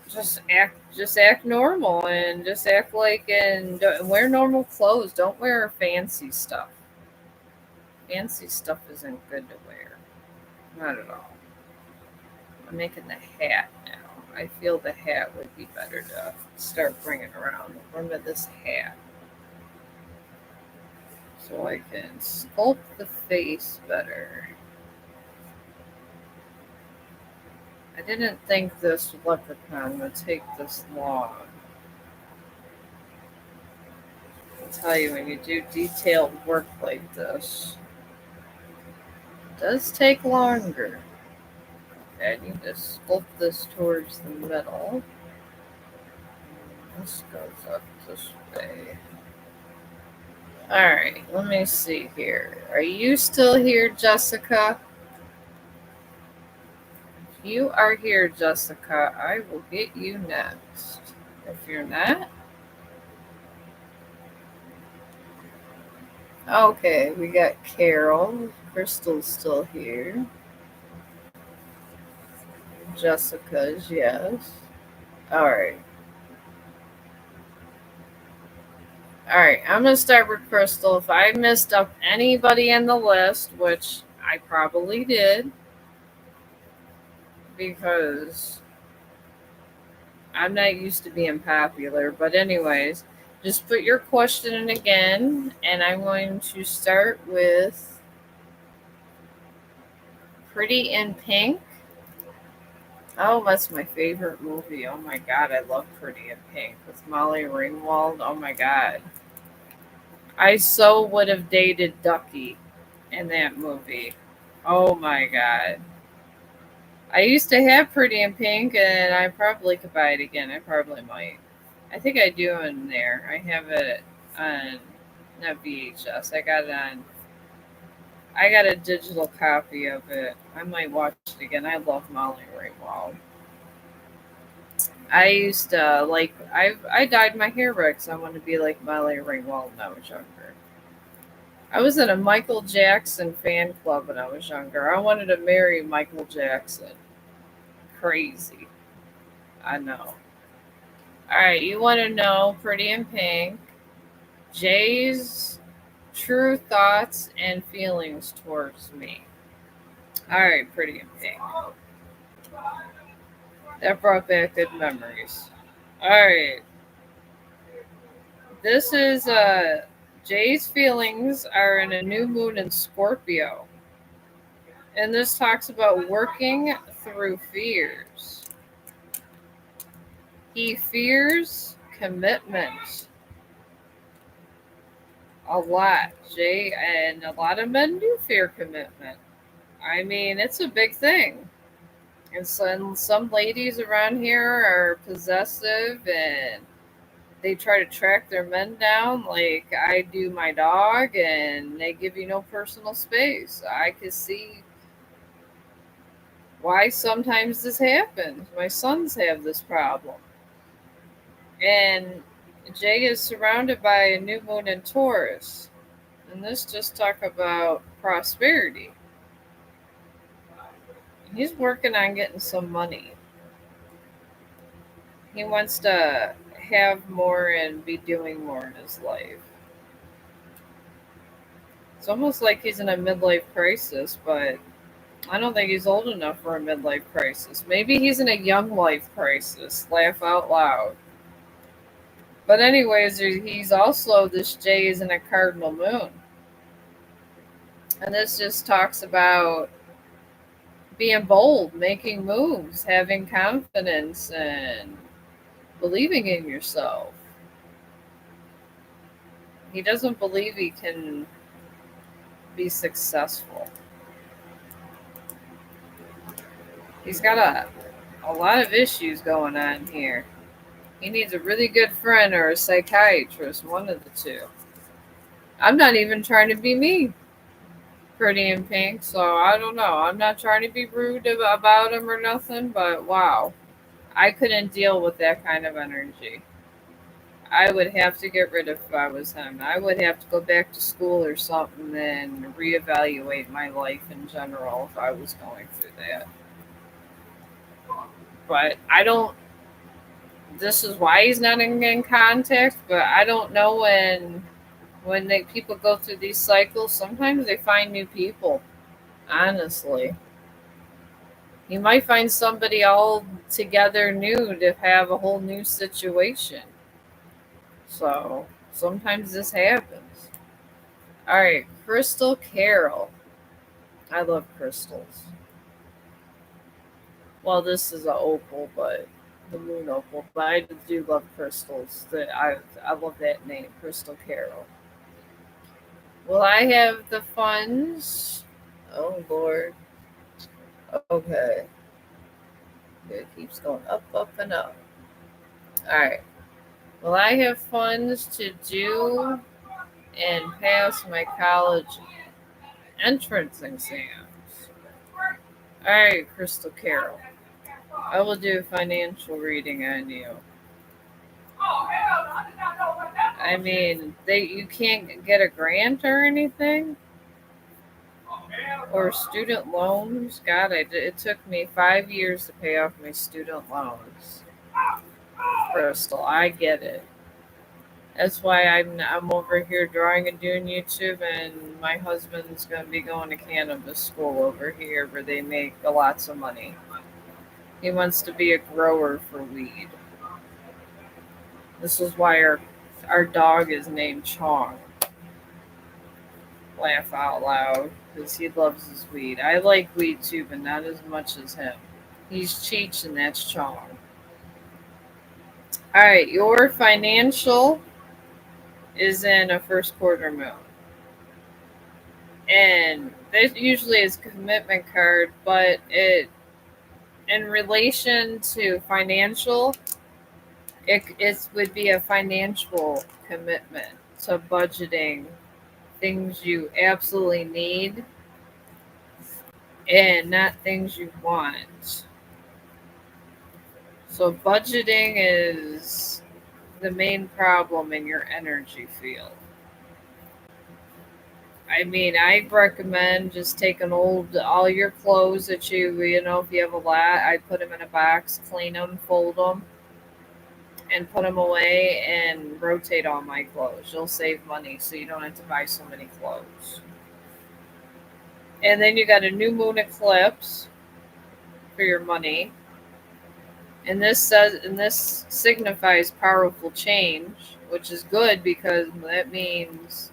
just act normal, and just act like, and wear normal clothes. Don't wear fancy stuff. Fancy stuff isn't good to wear. Not at all. I'm making the hat now. I feel the hat would be better to start bringing around. Remember this hat. So I can sculpt the face better. I didn't think this Leprechaun would take this long. I'll tell you, when you do detailed work like this, it does take longer. Okay, I need to sculpt this towards the middle. This goes up this way. Alright, let me see here. Are you still here, Jessica? If you are here, Jessica, I will get you next. If you're not, okay, we got Carol. Crystal's still here. Jessica's, yes. Alright. Alright, I'm going to start with Crystal. If I missed up anybody in the list, which I probably did, because I'm not used to being popular, but anyways, just put your question in again, and I'm going to start with Pretty in Pink. Oh, that's my favorite movie. Oh my god, I love Pretty in Pink with Molly Ringwald. Oh my god. I so would have dated Ducky in that movie. Oh my god. I used to have Pretty in Pink, and I probably could buy it again. I probably might. I think I do in there. I have it on, not VHS. I got a digital copy of it. I might watch it again. I love Molly Ringwald. I used to I dyed my hair red because I wanted to be like Molly Ringwald when I was younger. I was in a Michael Jackson fan club when I was younger. I wanted to marry Michael Jackson. Crazy. I know. Alright, you want to know Pretty in Pink. Jay's true thoughts and feelings towards me. All right, pretty in pink. That brought back good memories. All right, this is Jay's feelings are in a new moon in Scorpio, and this talks about working through fears. He fears commitment a lot, Jay, and a lot of men do fear commitment. I mean, it's a big thing. And some ladies around here are possessive and they try to track their men down like I do my dog, and they give you no personal space. I could see why sometimes this happens. My sons have this problem. And Jay is surrounded by a new moon in Taurus. And this just talk about prosperity. He's working on getting some money. He wants to have more and be doing more in his life. It's almost like he's in a midlife crisis, but I don't think he's old enough for a midlife crisis. Maybe he's in a young life crisis. Laugh out loud. But anyways, he's also, this Jay is in a cardinal moon. And this just talks about being bold, making moves, having confidence, and believing in yourself. He doesn't believe he can be successful. He's got a lot of issues going on here. He needs a really good friend or a psychiatrist, one of the two. I'm not even trying to be me, pretty in pink, so I don't know. I'm not trying to be rude about him or nothing, but wow. I couldn't deal with that kind of energy. I would have to get rid of if I was him. I would have to go back to school or something and reevaluate my life in general if I was going through that. But I don't, this is why he's not in contact, but I don't know when people go through these cycles, sometimes they find new people, honestly. You might find somebody all together new to have a whole new situation. So sometimes this happens. All right, Crystal Carol. I love crystals. Well, this is a opal, but the moon opal. But I do love crystals. I love that name, Crystal Carol. Will I have the funds? Oh Lord. Okay. It keeps going up, up, and up. All right. Will I have funds to do and pass my college entrance exams? All right, Crystal Carol. I will do a financial reading on you. I mean, you can't get a grant or anything, or student loans. God, it took me 5 years to pay off my student loans. Crystal, I get it. That's why I'm over here drawing and doing YouTube, and my husband's gonna be going to cannabis school over here where they make lots of money. He wants to be a grower for weed. This is why our dog is named Chong. Laugh out loud, because he loves his weed. I like weed too, but not as much as him. He's Cheech and that's Chong. Alright, your financial is in a first quarter moon. And this usually is a commitment card, but it, in relation to financial, it would be a financial commitment to budgeting things you absolutely need and not things you want. So budgeting is the main problem in your energy field. I mean, I recommend just taking all your clothes that you know, if you have a lot, I put them in a box, clean them, fold them, and put them away and rotate all my clothes. You'll save money so you don't have to buy so many clothes. And then you got a new moon eclipse for your money. And this signifies powerful change, which is good because that means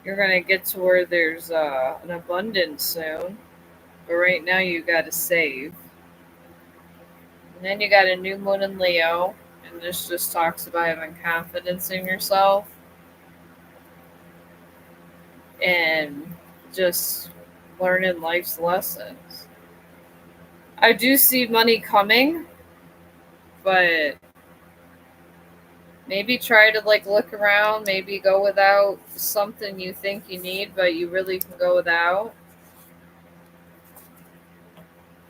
you're gonna get to where there's an abundance soon. But right now you got to save. And then you got a new moon in Leo, and this just talks about having confidence in yourself and just learning life's lessons. I do see money coming, but maybe try to like look around, maybe go without something you think you need, but you really can go without.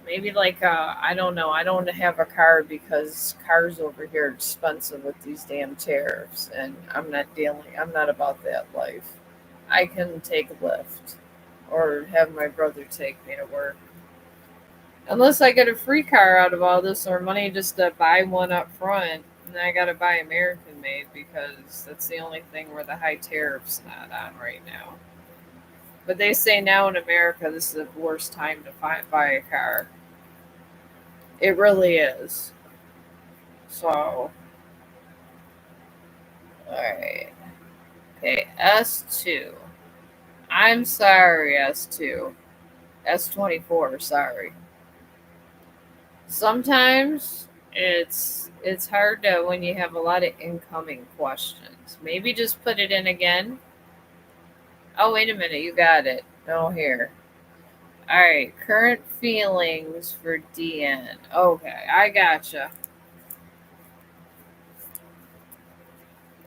Maybe like I don't know. I don't have a car because cars over here are expensive with these damn tariffs, and I'm not dealing. I'm not about that life. I can take a Lyft or have my brother take me to work. Unless I get a free car out of all this or money just to buy one up front, and then I gotta buy American made because that's the only thing where the high tariff's not on right now. But they say now in America this is the worst time to buy a car. It really is. So, alright. Okay, S2. I'm sorry, S2. S24, sorry. Sometimes it's hard to when you have a lot of incoming questions. Maybe just put it in again. Oh, wait a minute, you got it. No, here. Alright, current feelings for DN. Okay, I gotcha.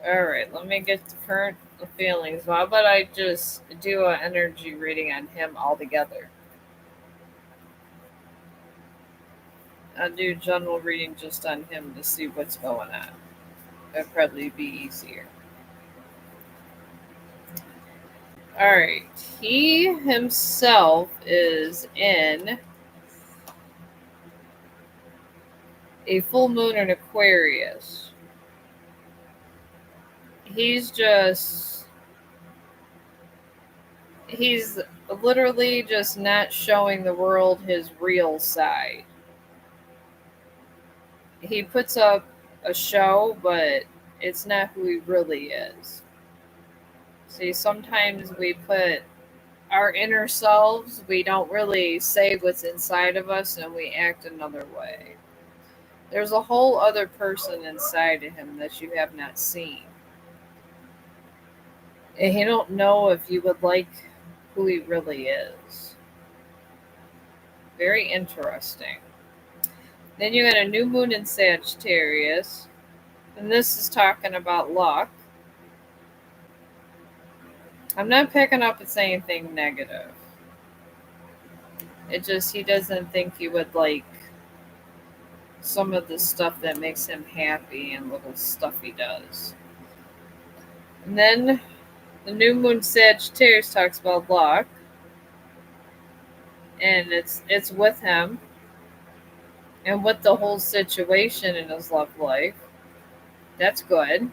Alright, let me get the current feelings. How about I just do an energy reading on him altogether? I'll do general reading just on him to see what's going on. That'd probably be easier. Alright, he himself is in a full moon in Aquarius. He's literally just not showing the world his real side. He puts up a show, but it's not who he really is. See, sometimes we put our inner selves, we don't really say what's inside of us and we act another way. There's a whole other person inside of him that you have not seen. And you don't know if you would like who he really is. Very interesting. Then you got a new moon in Sagittarius. And this is talking about luck. I'm not picking up it's anything negative. It just, he doesn't think you would like some of the stuff that makes him happy and little stuff he does. And then the new moon Sagittarius talks about luck. And it's with him and with the whole situation in his love life. That's good.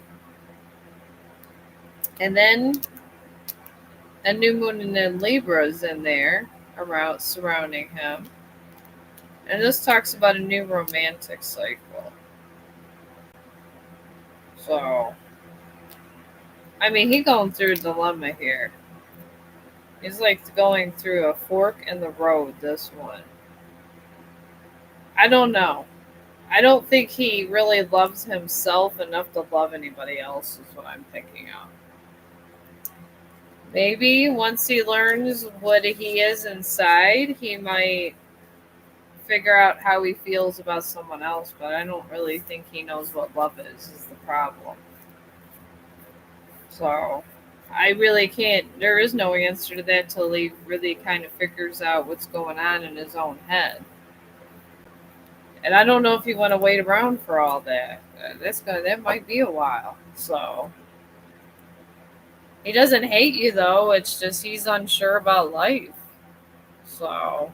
And then a new moon in Libra is in there around surrounding him. And this talks about a new romantic cycle. So, I mean, he's going through a dilemma here. He's like going through a fork in the road, this one. I don't know. I don't think he really loves himself enough to love anybody else, is what I'm thinking of. Maybe once he learns what he is inside, he might figure out how he feels about someone else, but I don't really think he knows what love is the problem. So, I really can't, there is no answer to that till he really kind of figures out what's going on in his own head. And I don't know if you want to wait around for all that. That might be a while. So, he doesn't hate you though, it's just he's unsure about life. So,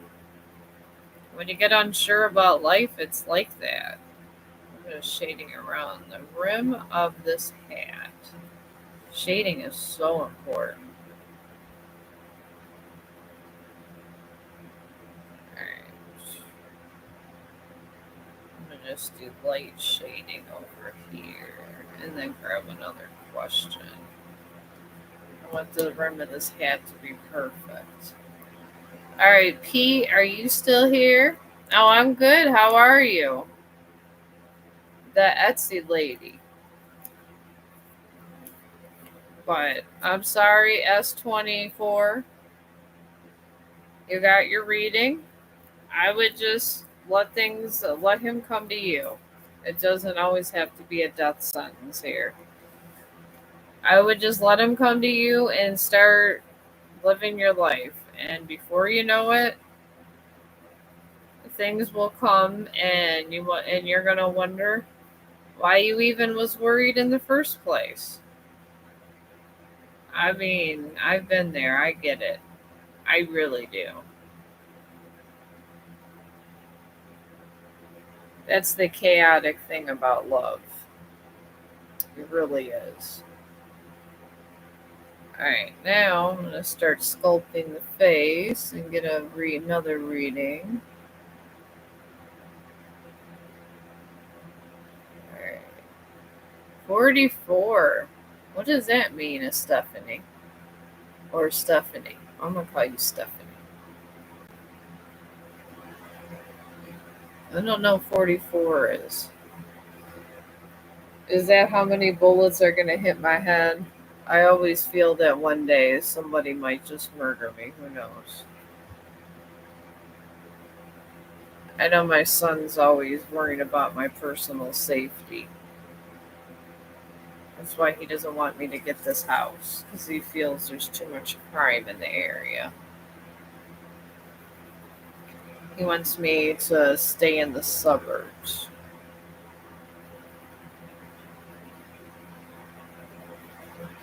when you get unsure about life, it's like that. bit of shading around the rim of this hat. Shading is so important. Alright. I'm going to just do light shading over here. And then grab another question. I want the rim of this hat to be perfect. Alright, P, are you still here? Oh, I'm good. How are you? The Etsy lady. But I'm sorry, S24. You got your reading. I would just let him come to you. It doesn't always have to be a death sentence here. I would just let him come to you and start living your life. And before you know it, things will come and you're going to wonder why you even was worried in the first place. I mean, I've been there. I get it. I really do. That's the chaotic thing about love. It really is. Alright, now I'm going to start sculpting the face and get another reading. Alright. 44. What does that mean, Stephanie? Or Stephanie. I'm going to call you Stephanie. I don't know 44 is. Is that how many bullets are going to hit my head? I always feel that one day somebody might just murder me. Who knows? I know my son's always worried about my personal safety. That's why he doesn't want me to get this house, because he feels there's too much crime in the area. He wants me to stay in the suburbs.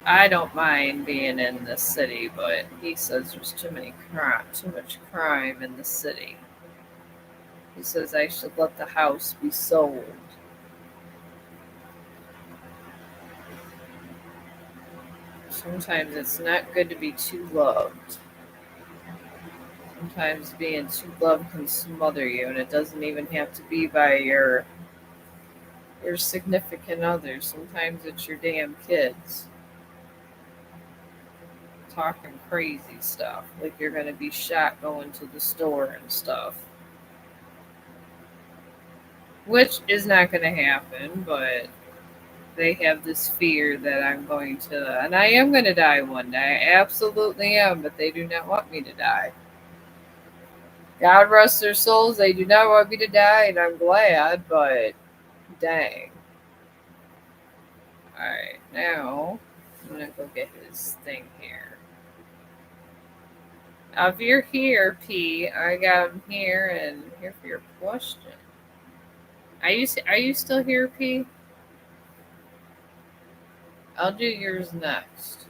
I don't mind being in the city, but he says there's too much crime in the city. He says I should let the house be sold. Sometimes it's not good to be too loved. Sometimes being too loved can smother you, and it doesn't even have to be by your significant other. Sometimes it's your damn kids talking crazy stuff, like you're going to be shot going to the store and stuff. Which is not going to happen, but they have this fear that I'm going to, and I am going to die one day. I absolutely am, but they do not want me to die. God rest their souls, they do not want me to die, and I'm glad, but dang. Alright, now I'm going to go get his thing here. Now, if you're here, P, I got him here and here for your question. Are you still here, P? I'll do yours next.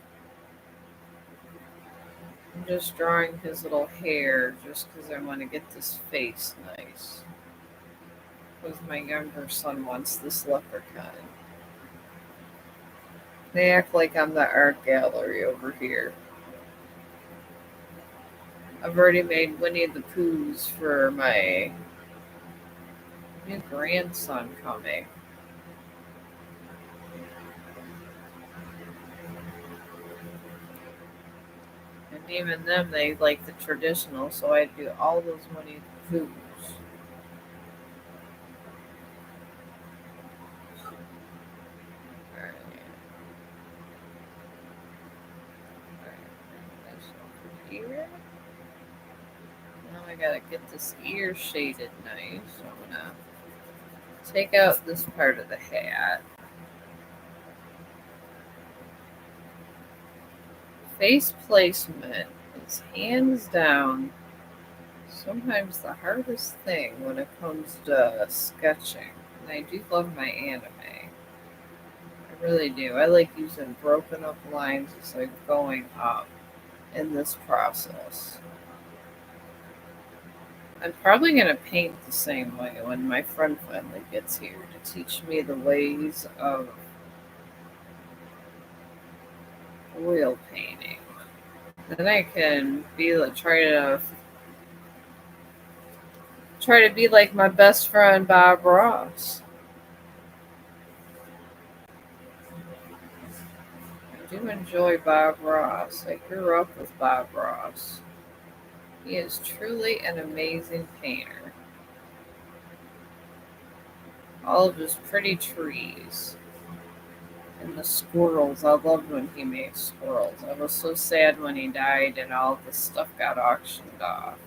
I'm just drawing his little hair just because I want to get this face nice. Because my younger son wants this leprechaun. They act like I'm the art gallery over here. I've already made Winnie the Poohs for my new grandson coming. And even them, they like the traditional, so I do all those Winnie the Poohs. Alright. Here. Now I gotta get this ear shaded nice. So I'm gonna take out this part of the hat. Face placement is hands down sometimes the hardest thing when it comes to sketching. And I do love my anime. I really do. I like using broken up lines. It's like going up in this process. I'm probably going to paint the same way when my friend finally gets here to teach me the ways of oil painting. Then I can try to be like my best friend Bob Ross. I do enjoy Bob Ross. I grew up with Bob Ross. He is truly an amazing painter. All of his pretty trees and the squirrels. I loved when he made squirrels. I was so sad when he died and all the stuff got auctioned off.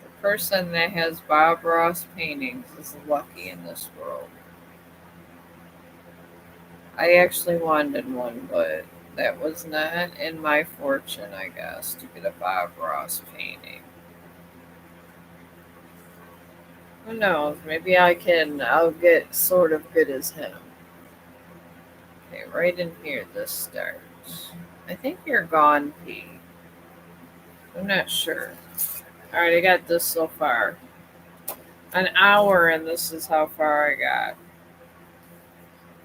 The person that has Bob Ross paintings is lucky in this world. I actually wanted one, but that was not in my fortune, I guess, to get a Bob Ross painting. Who knows? Maybe I'll get sort of good as him. Okay, right in here, this starts. I think you're gone, P. I'm not sure. Alright, I got this so far. An hour, and this is how far I got.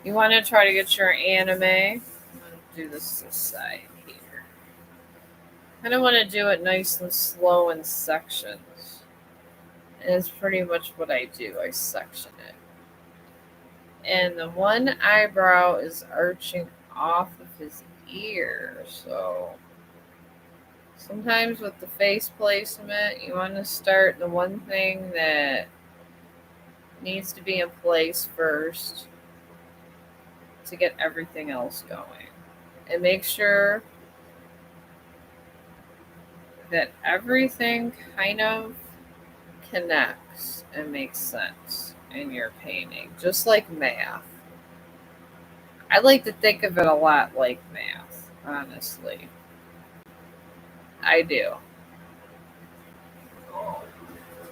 You want to try to get your anime? I'm going to do this side here. I don't want to do it nice and slow in sections. And it's pretty much what I do. I section it. And the one eyebrow is arching off of his ear, so sometimes with the face placement, you want to start the one thing that needs to be in place first to get everything else going. And make sure that everything kind of connects and makes sense in your painting, just like math. I like to think of it a lot like math, honestly. I do.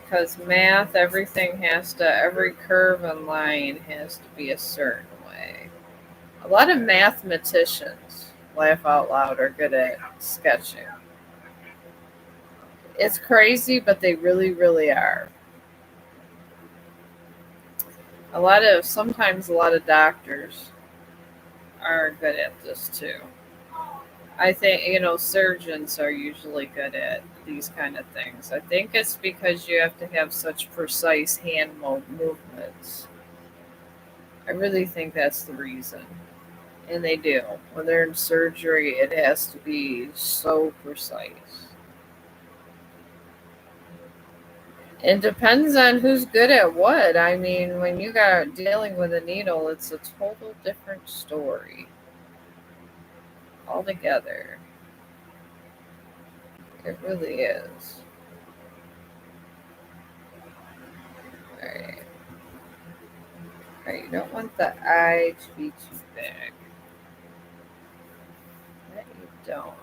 Because math, every curve and line has to be a certain way. A lot of mathematicians, laugh out loud, are good at sketching. It's crazy, but they really, really are. Sometimes a lot of doctors are good at this too. I think, surgeons are usually good at these kind of things. I think it's because you have to have such precise movements. I really think that's the reason. And they do. When they're in surgery, it has to be so precise. It depends on who's good at what. I mean, when you got dealing with a needle, it's a total different story altogether. It really is. Alright. Alright, you don't want the eye to be too big. That you don't.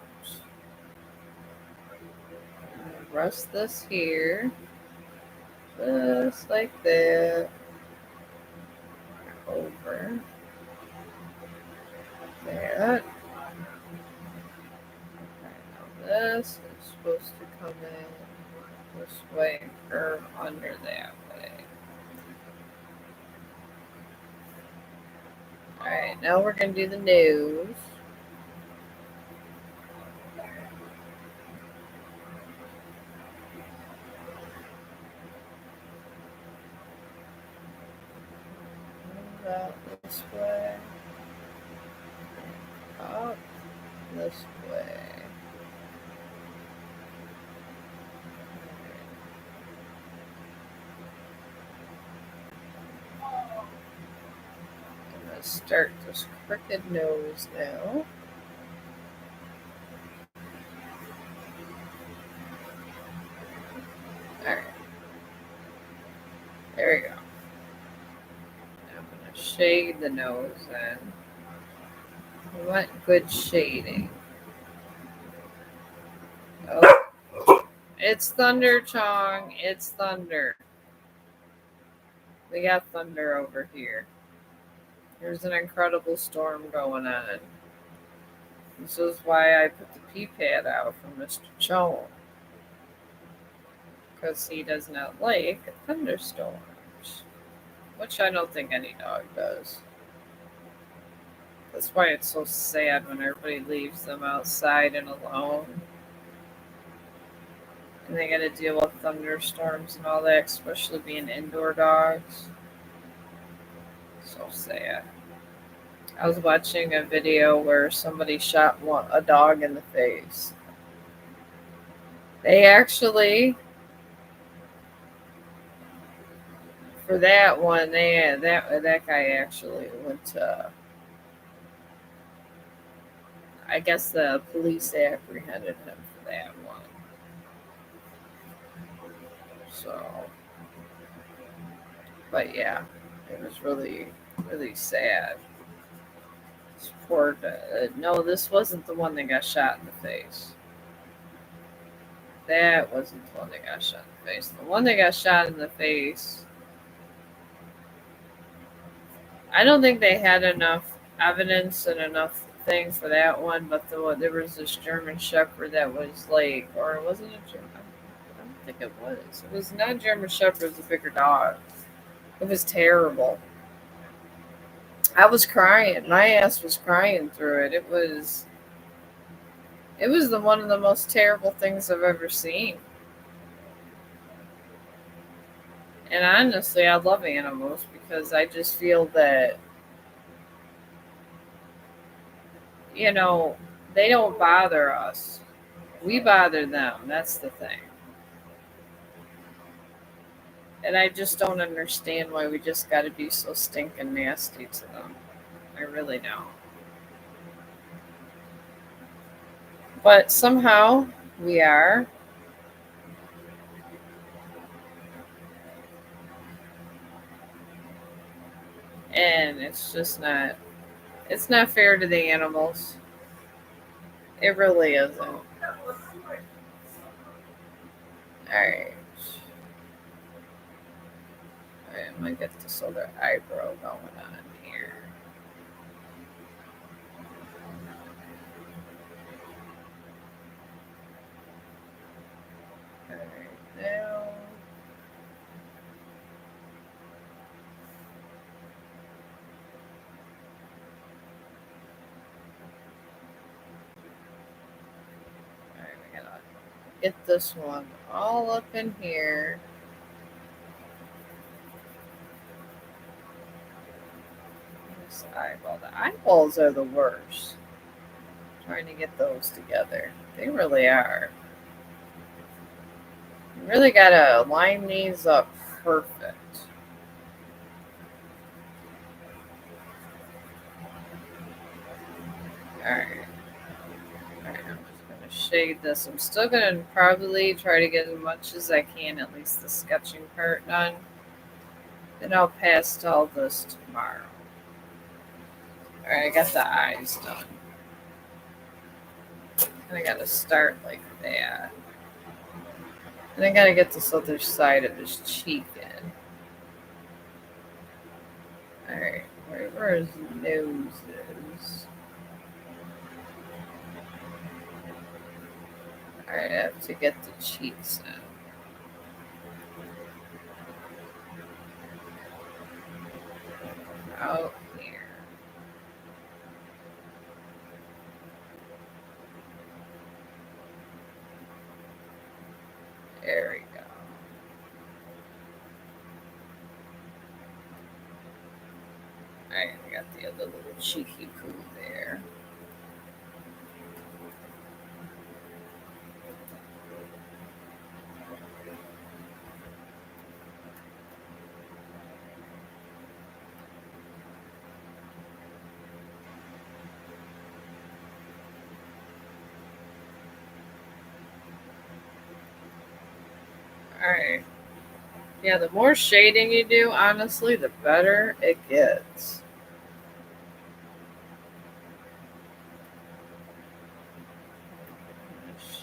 Rest this here. Just like that. Over. That. Now this is supposed to come in this way and curve under that way. Alright, now we're going to do the nose. Out this way. Up this way. I'm going to start this crooked nose now. Alright. There we go. Now I'm going to shade the nose in. I want good shading. Oh, it's thunder, Chong. It's thunder. We got thunder over here. There's an incredible storm going on. This is why I put the pee pad out for Mr. Chong. because he does not like thunderstorms, which I don't think any dog does. That's why it's so sad when everybody leaves them outside and alone. And they got to deal with thunderstorms and all that, especially being indoor dogs. So sad. I was watching a video where somebody shot a dog in the face. They actually, for that one, that guy actually went to. I guess the police apprehended him for that one. So, but yeah, it was really, really sad. Poor. No, this wasn't the one that got shot in the face. That wasn't the one that got shot in the face. The one that got shot in the face, I don't think they had enough evidence and enough thing for that one, but there was this German Shepherd that was like, or it wasn't a German. I don't think it was. It was not a German Shepherd. It was a bigger dog. It was terrible. I was crying. My ass was crying through it. It was one of the most terrible things I've ever seen. And honestly, I love animals because I just feel that, you know, they don't bother us. We bother them. That's the thing. And I just don't understand why we just got to be so stinking nasty to them. I really don't. But somehow we are. And it's not fair to the animals. It really isn't. All right. I'm going to get this other eyebrow going on here. All right, now. All right, we gotta get this one all up in here. This eyeball. The eyeballs are the worst. Trying to get those together. They really are. You really gotta line these up perfect. Alright. Alright, I'm just gonna shade this. I'm still gonna probably try to get as much as I can, at least the sketching part done. Then I'll pastel this tomorrow. Alright, I got the eyes done. And I gotta start like that. And I gotta get this other side of his cheek in. Alright, where his nose is. Alright, I have to get the cheeks in. Out here. There we go. Alright, I got the other little cheeky poo there. Alright. Yeah, the more shading you do, honestly, the better it gets.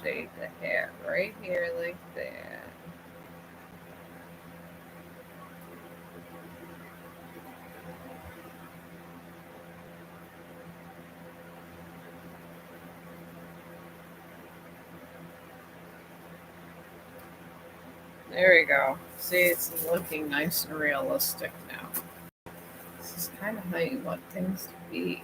Shade the hair right here like that. There we go. See, it's looking nice and realistic now. This is kind of how you want things to be.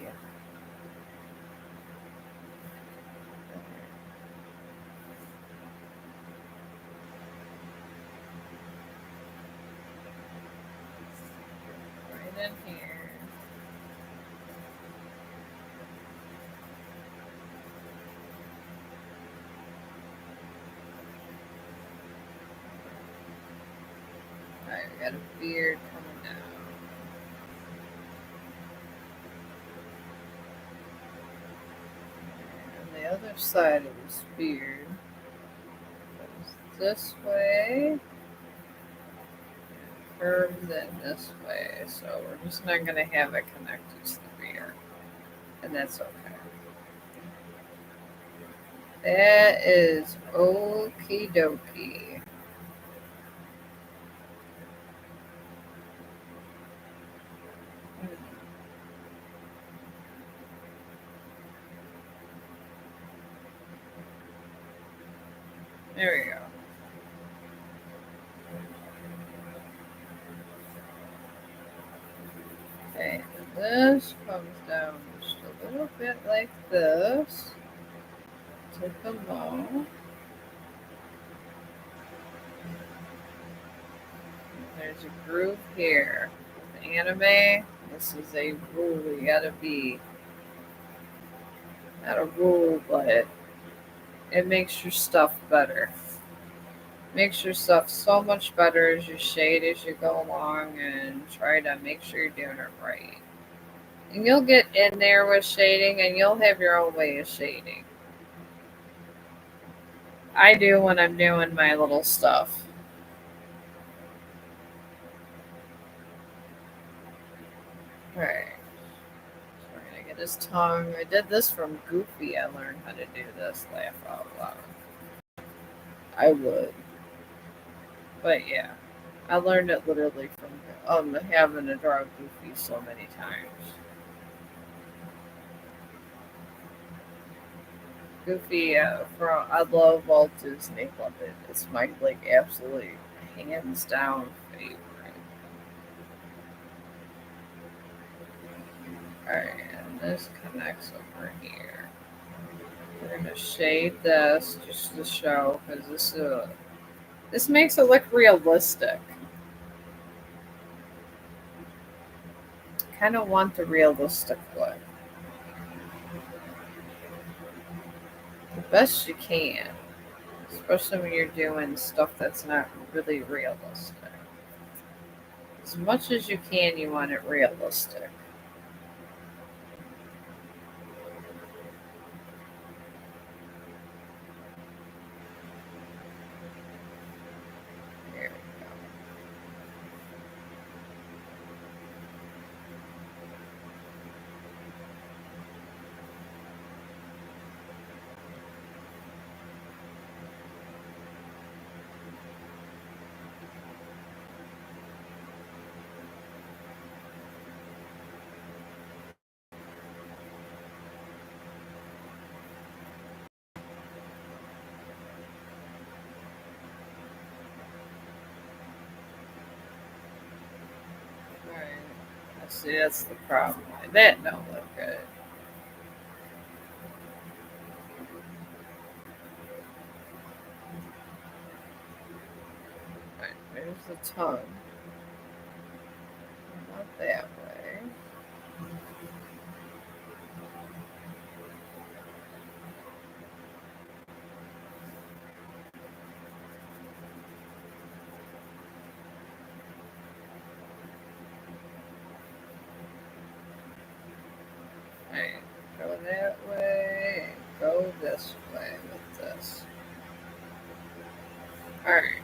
Right in here. Alright, we got a beard coming down. And the other side of this beard goes this way, curves in this way. So we're just not going to have it connected to the beard. And that's okay. That is okie dokie. There we go. Okay, this comes down just a little bit like this. Take a low. There's a groove here. With anime, this is a rule. You gotta be, not a rule, but it makes your stuff better. Makes your stuff so much better as you shade as you go along, and try to make sure you're doing it right. And you'll get in there with shading, and you'll have your own way of shading. I do when I'm doing my little stuff. Alright. So we're gonna get his tongue. I did this from Goofy. I learned how to do this. Laugh out loud. I would. But yeah. I learned it literally from having to draw Goofy so many times. Goofy, I love Walt Disney. Love it. It's my absolutely hands down favorite. Alright, and this connects over here. We're gonna shade this just to show, because this makes it look realistic. Kind of want the realistic look. The best you can. Especially when you're doing stuff that's not really realistic. As much as you can, you want it realistic. There we go. Alright. See, that's the problem. That don't look good. Alright, there's the tongue. Not that way. Alright, go that way, and go this way with this. Alright.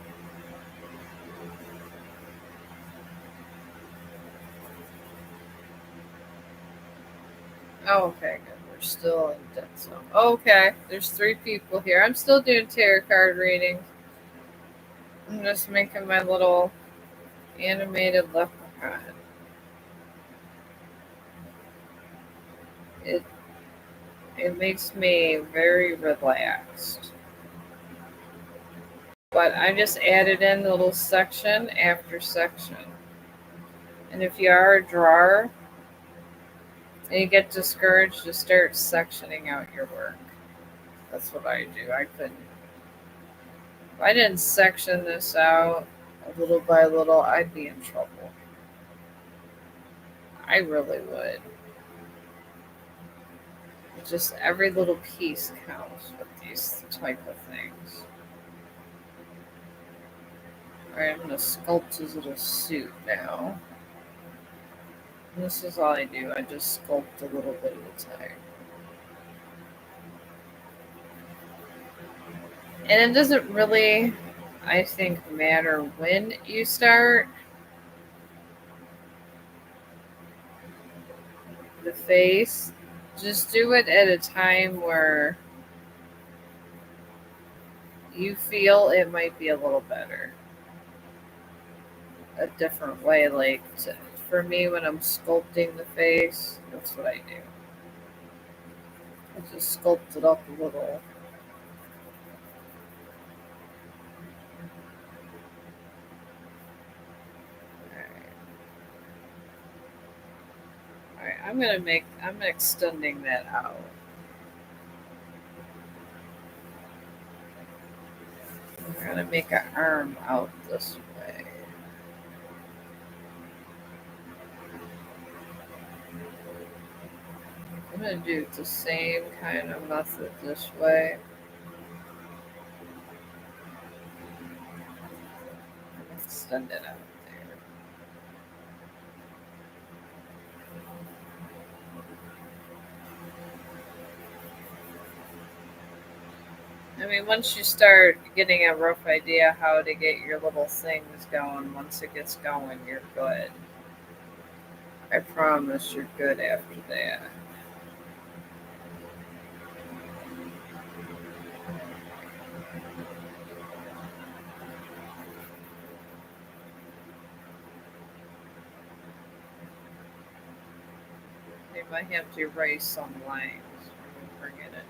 Oh, okay, good. We're still in dead zone. Okay, there's 3 people here. I'm still doing tarot card readings. I'm just making my little animated leprechaun. It it makes me very relaxed. But I just added in little section after section. And if you are a drawer and you get discouraged, just start sectioning out your work. That's what I do. If I didn't section this out little by little, I'd be in trouble. I really would. Just every little piece counts with these type of things. Alright, I'm going to sculpt his little suit now. And this is all I do. I just sculpt a little bit at a time. And it doesn't really, I think, matter when you start. The face, just do it at a time where you feel it might be a little better. A different way, for me, when I'm sculpting the face, that's what I do. I just sculpt it up a little. Alright, I'm extending that out. I'm gonna make an arm out this way. I'm gonna do the same kind of method this way. Extend it out there. I mean, once you start getting a rough idea how to get your little things going, once it gets going, you're good. I promise you're good after that. You might have to erase some lines when you bring it in.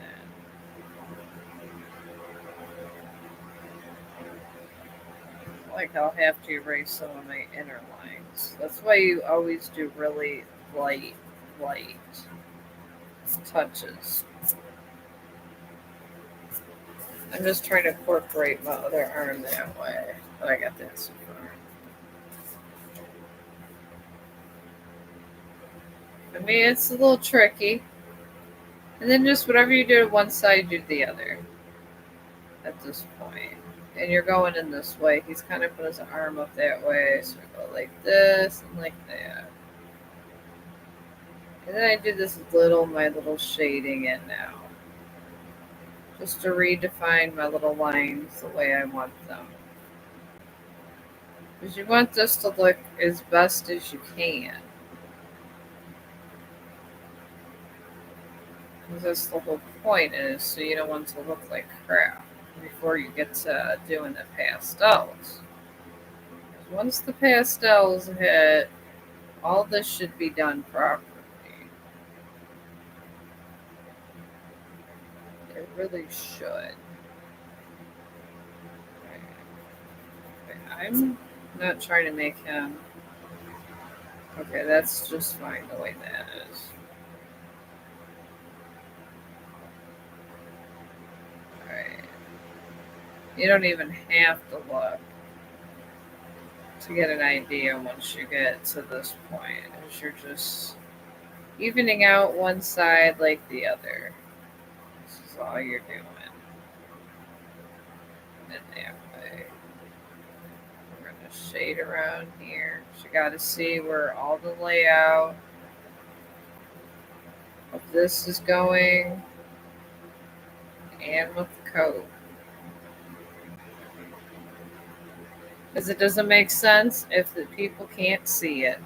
Like I'll have to erase some of my inner lines. That's why you always do really light touches. I'm just trying to incorporate my other arm that way, but I got that so far. I mean, it's a little tricky. And then just whatever you do to one side, do the other at this point. And you're going in this way. He's kind of put his arm up that way, so we go like this and like that. And then I do my little shading in now. Just to redefine my little lines the way I want them. Because you want this to look as best as you can. Because that's the whole point is so you don't want to look like crap before you get to doing the pastels. Once the pastels hit, all this should be done properly. It really should. Okay, I'm not trying to make him. Okay, that's just fine the way that is. Alright. You don't even have to look to get an idea once you get to this point, as you're just evening out one side like the other. This is all you're doing. And that way. We're going to shade around here. You got to see where all the layout of this is going and with the coat. Because it doesn't make sense if the people can't see it.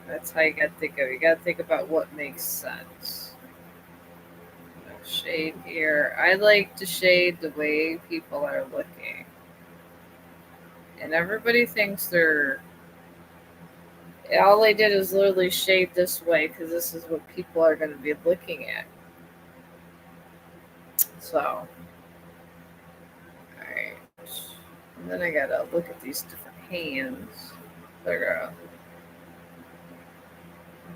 That's how you got to think of it. You got to think about what makes sense. Shade here. I like to shade the way people are looking. And everybody thinks all I did is literally shade this way because this is what people are going to be looking at. So, alright. And then I gotta look at these different hands. I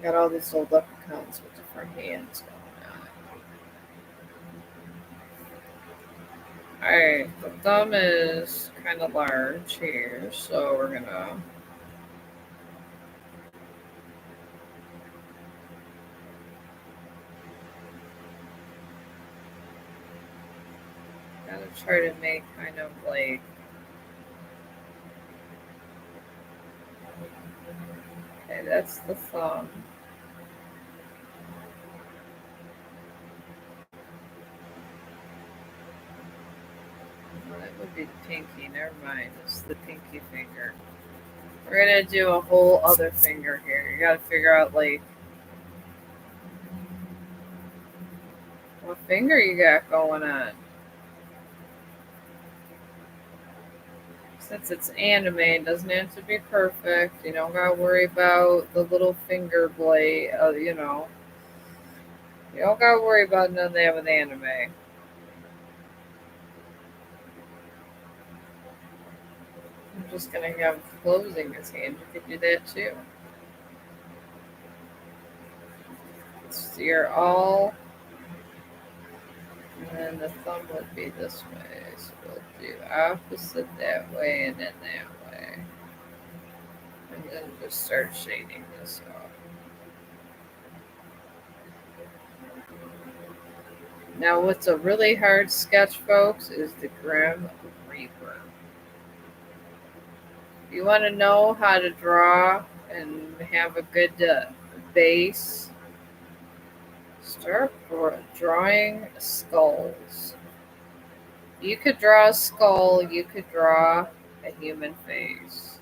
got all these old leprechauns with different hands going on. Alright, the thumb is kind of large here, so we're gonna try to make kind of like, okay, that's the thumb. Well, that would be the pinky. Never mind. It's the pinky finger. We're gonna do a whole other finger here. You gotta figure out like what finger you got going on. Since it's anime, it doesn't have to be perfect. You don't gotta worry about the little finger blade. You know, you don't gotta worry about none of that with anime. I'm just gonna have closing his hand. You could do that too. So you're all, and then the thumb would be this way. So we'll do opposite that way and then that way. And then just start shading this off. Now, what's a really hard sketch, folks, is the Grim Reaper. If you want to know how to draw and have a good base, start drawing skulls. You could draw a skull, you could draw a human face,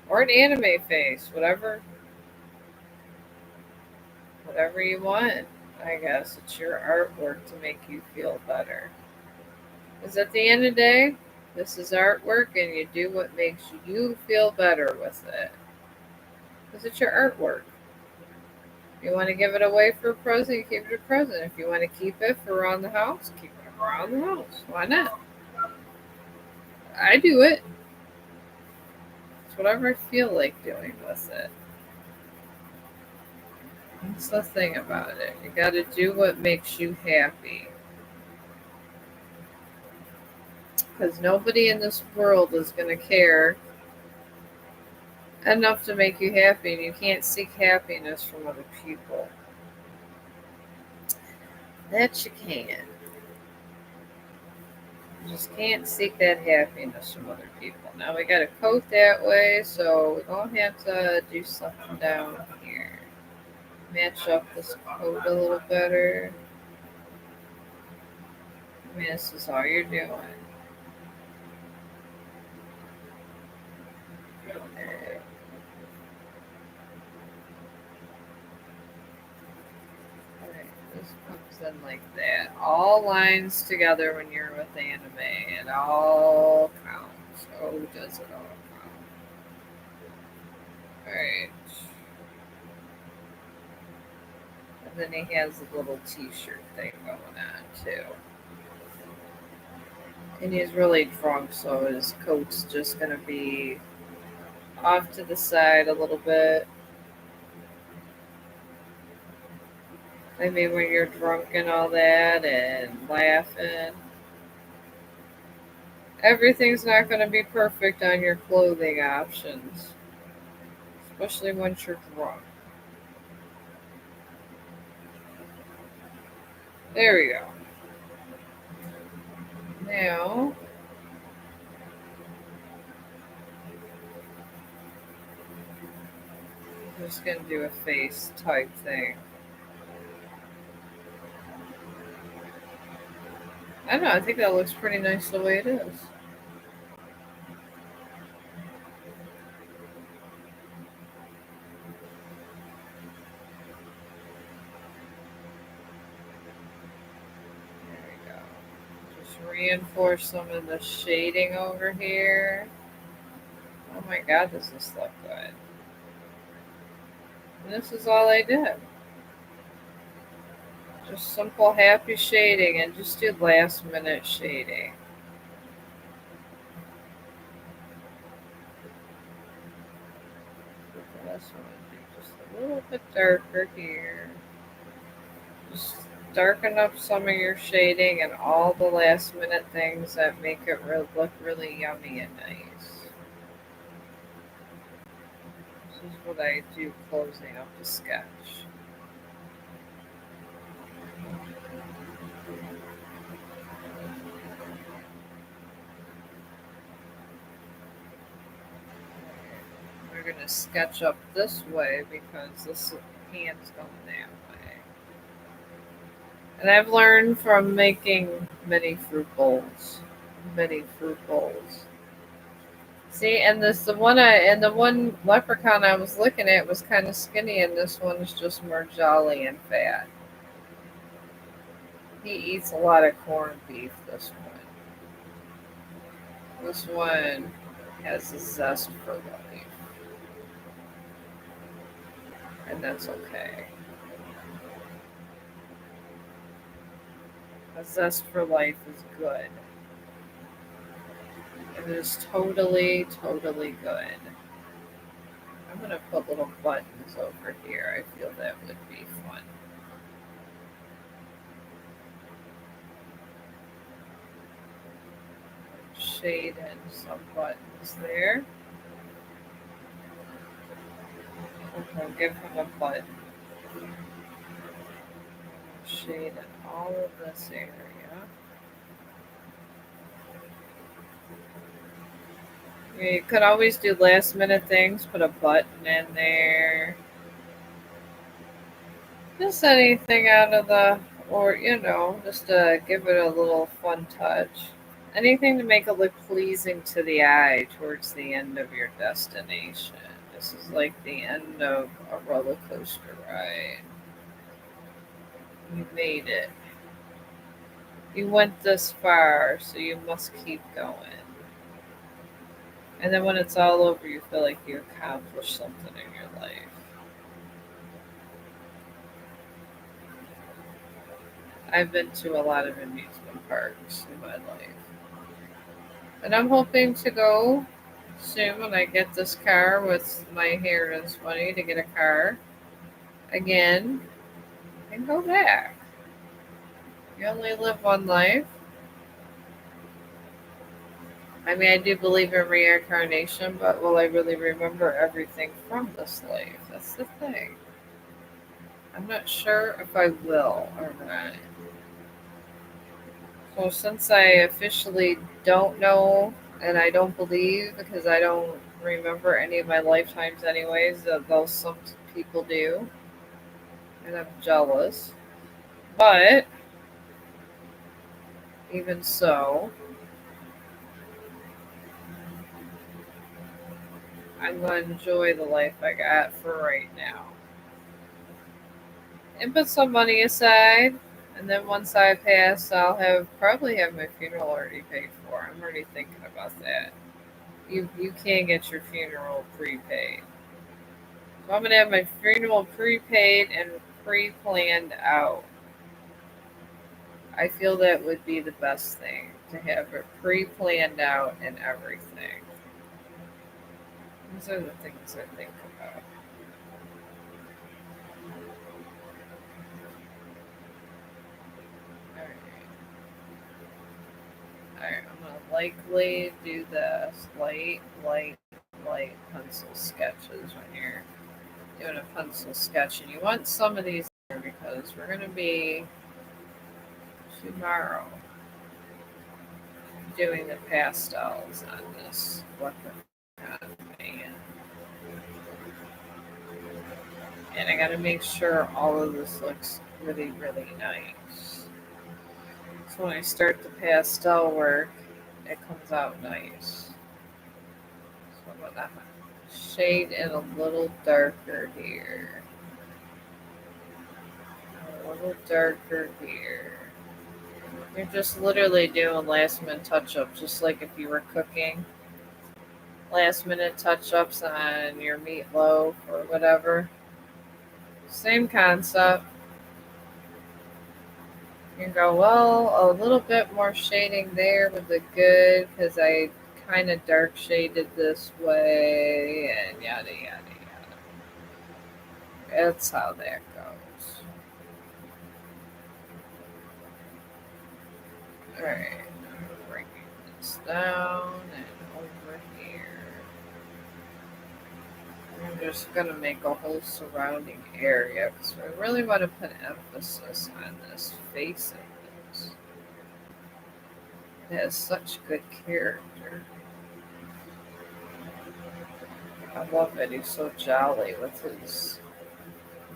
or an anime face, whatever you want. I guess it's your artwork to make you feel better. Because at the end of the day, this is artwork and you do what makes you feel better with it. Because it's your artwork. If you want to give it away for a present, you keep it a present. If you want to keep it for around the house, keep it around the house. Why not? I do it. It's whatever I feel like doing with it. That's the thing about it. You gotta do what makes you happy. Because nobody in this world is gonna care enough to make you happy, and you can't seek happiness from other people. That you can. You just can't seek that happiness from other people. Now we got a coat that way, so we're going to have to do something down here. Match up this coat a little better. I mean, this is all you're doing. Okay. This comes in like that. All lines together when you're with anime. It all counts. Oh, does it all count? Alright. And then he has a little t-shirt thing going on too. And he's really drunk, so his coat's just gonna be off to the side a little bit. I mean, when you're drunk and all that and laughing, everything's not going to be perfect on your clothing options, especially once you're drunk. There we go. Now, I'm just going to do a face type thing. I don't know, I think that looks pretty nice the way it is. There we go. Just reinforce some of the shading over here. Oh my god, does this look good? And this is all I did. Just simple happy shading and just do last minute shading. This one would be just a little bit darker here. Just darken up some of your shading and all the last minute things that make it look really yummy and nice. This is what I do closing up the sketch. We're going to sketch up this way because this hand's going that way. And I've learned from making mini fruit bowls. Mini fruit bowls. See, and the one leprechaun I was looking at was kind of skinny, and this one is just more jolly and fat. He eats a lot of corned beef. This one has a zest for life, and that's okay. A zest for life is good. It is totally, totally good. I'm gonna put little buttons over here. I feel that would be fun. Shade and some buttons there. We'll give him a button. Shade in all of this area. You could always do last minute things, put a button in there. Just anything out of the, or just to give it a little fun touch. Anything to make it look pleasing to the eye towards the end of your destination. This is like the end of a roller coaster ride. You made it. You went this far, so you must keep going. And then when it's all over, you feel like you accomplished something in your life. I've been to a lot of amusement parks in my life. And I'm hoping to go soon when I get this car with my inheritance money to get a car again and go back. You only live one life. I mean, I do believe in reincarnation, but will I really remember everything from this life? That's the thing. I'm not sure if I will or not. So, since I officially don't know and I don't believe because I don't remember any of my lifetimes, anyways, though some people do, and I'm jealous. But even so, I'm going to enjoy the life I got for right now and put some money aside. And then once I pass, probably have my funeral already paid for. I'm already thinking about that. You can get your funeral prepaid. So I'm gonna have my funeral prepaid and pre-planned out. I feel that would be the best thing to have it pre-planned out and everything. These are the things I think about. Alright. Alright, I'm gonna likely do this light pencil sketches when you're doing a pencil sketch. And you want some of these here because we're gonna be tomorrow doing the pastels on this leprechaun man. And I gotta make sure all of this looks really, really nice. So when I start the pastel work, it comes out nice. So I'm gonna shade in a little darker here. A little darker here. You're just literally doing last minute touch up, just like if you were cooking. Last minute touch ups on your meatloaf or whatever. Same concept. You go, well, a little bit more shading there would look good because I kind of dark shaded this way and yada yada yada. That's how that goes. Alright, I'm bringing this down and over here. I'm just going to make a whole surrounding area because I really want to put emphasis on this face of this. It has such good character. I love it. He's so jolly with his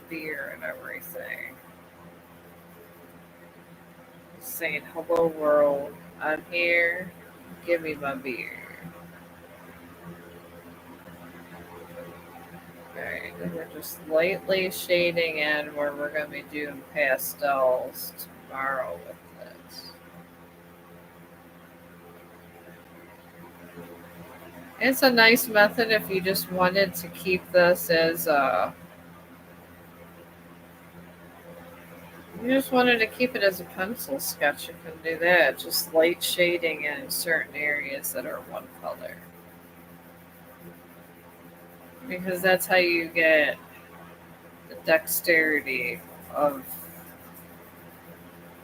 beer and everything. He's saying, hello world, I'm here. Give me my beer. Alright, and we're just lightly shading in where we're going to be doing pastels tomorrow with this. It's a nice method if you just wanted to keep this as you just wanted to keep it as a pencil sketch, you can do that. Just light shading in certain areas that are one color. Because that's how you get the dexterity of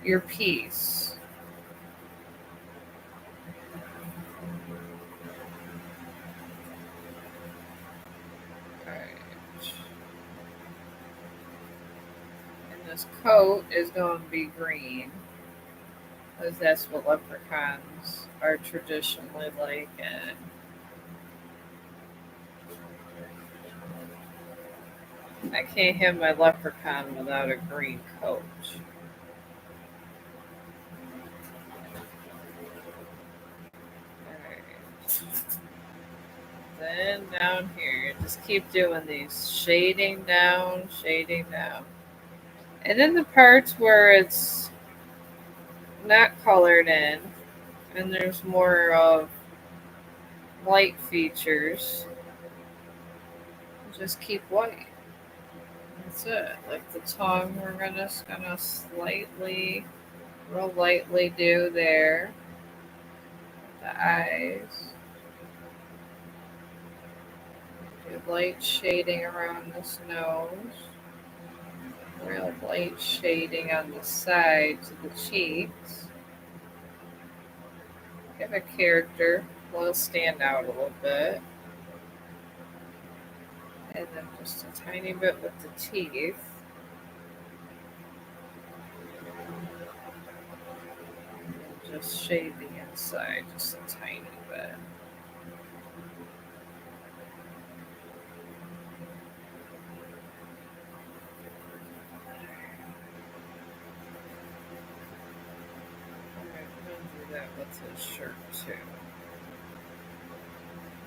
your piece. Alright. And this coat is going to be green. Because that's what leprechauns are traditionally like. And I can't have my leprechaun without a green coat. Alright. Then down here, just keep doing these shading down, shading down. And then the parts where it's not colored in and there's more of light features, just keep white. That's it. Like the tongue, we're gonna slightly, real lightly do there. The eyes. Do light shading around this nose. Real light shading on the sides of the cheeks. Give a character. Will stand out a little bit. And then just a tiny bit with the teeth. And just shade the inside just a tiny bit. I'm going to do that with his shirt too.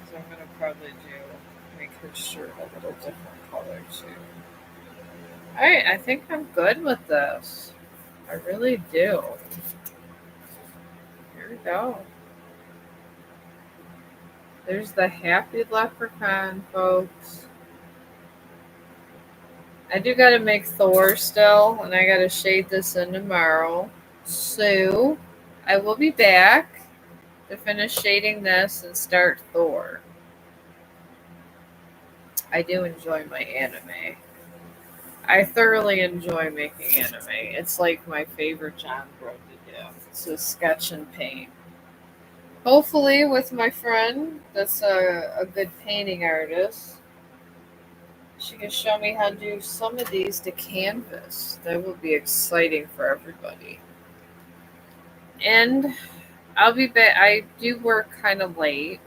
So I'm going to probably make his shirt a little different color too. Alright, I think I'm good with this. I really do. Here we go. There's the happy leprechaun, folks. I do gotta make Thor still, and I gotta shade this in tomorrow. So, I will be back to finish shading this and start Thor. I do enjoy my anime. I thoroughly enjoy making anime. It's like my favorite genre to do. It's a sketch and paint. Hopefully, with my friend that's a good painting artist, she can show me how to do some of these to canvas. That will be exciting for everybody. And I'll be back. I do work kind of late.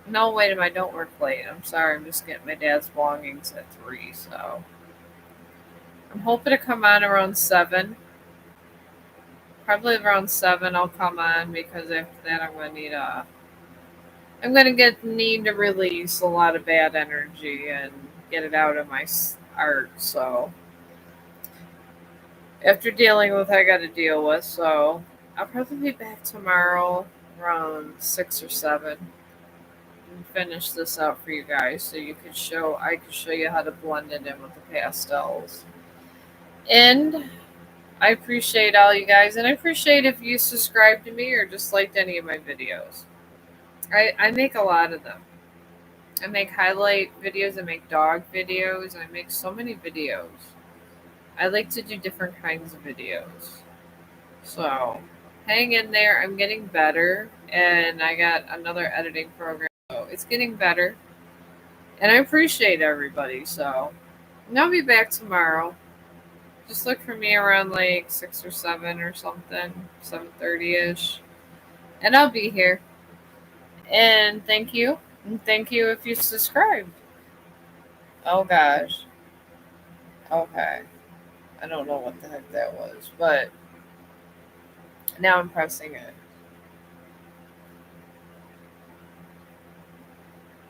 No, wait a minute, I don't work late. I'm sorry, I'm just getting my dad's belongings at 3, so I'm hoping to come on around 7. Probably around 7 I'll come on because after that I'm gonna need to release a lot of bad energy and get it out of my art. So after dealing with what I got to deal with, so I'll probably be back tomorrow around 6 or 7 and finish this out for you guys so I could show you how to blend it in with the pastels. And I appreciate all you guys, and I appreciate if you subscribe to me or just liked any of my videos. I make a lot of them. I make highlight videos, I make dog videos, I make so many videos. I like to do different kinds of videos. So hang in there. I'm getting better, and I got another editing program. So it's getting better, and I appreciate everybody. So and I'll be back tomorrow. Just look for me around like 6 or 7 or something, 7:30 ish, and I'll be here. And thank you, and thank you if you subscribed. Oh gosh, okay. I don't know what the heck that was, but now I'm pressing it.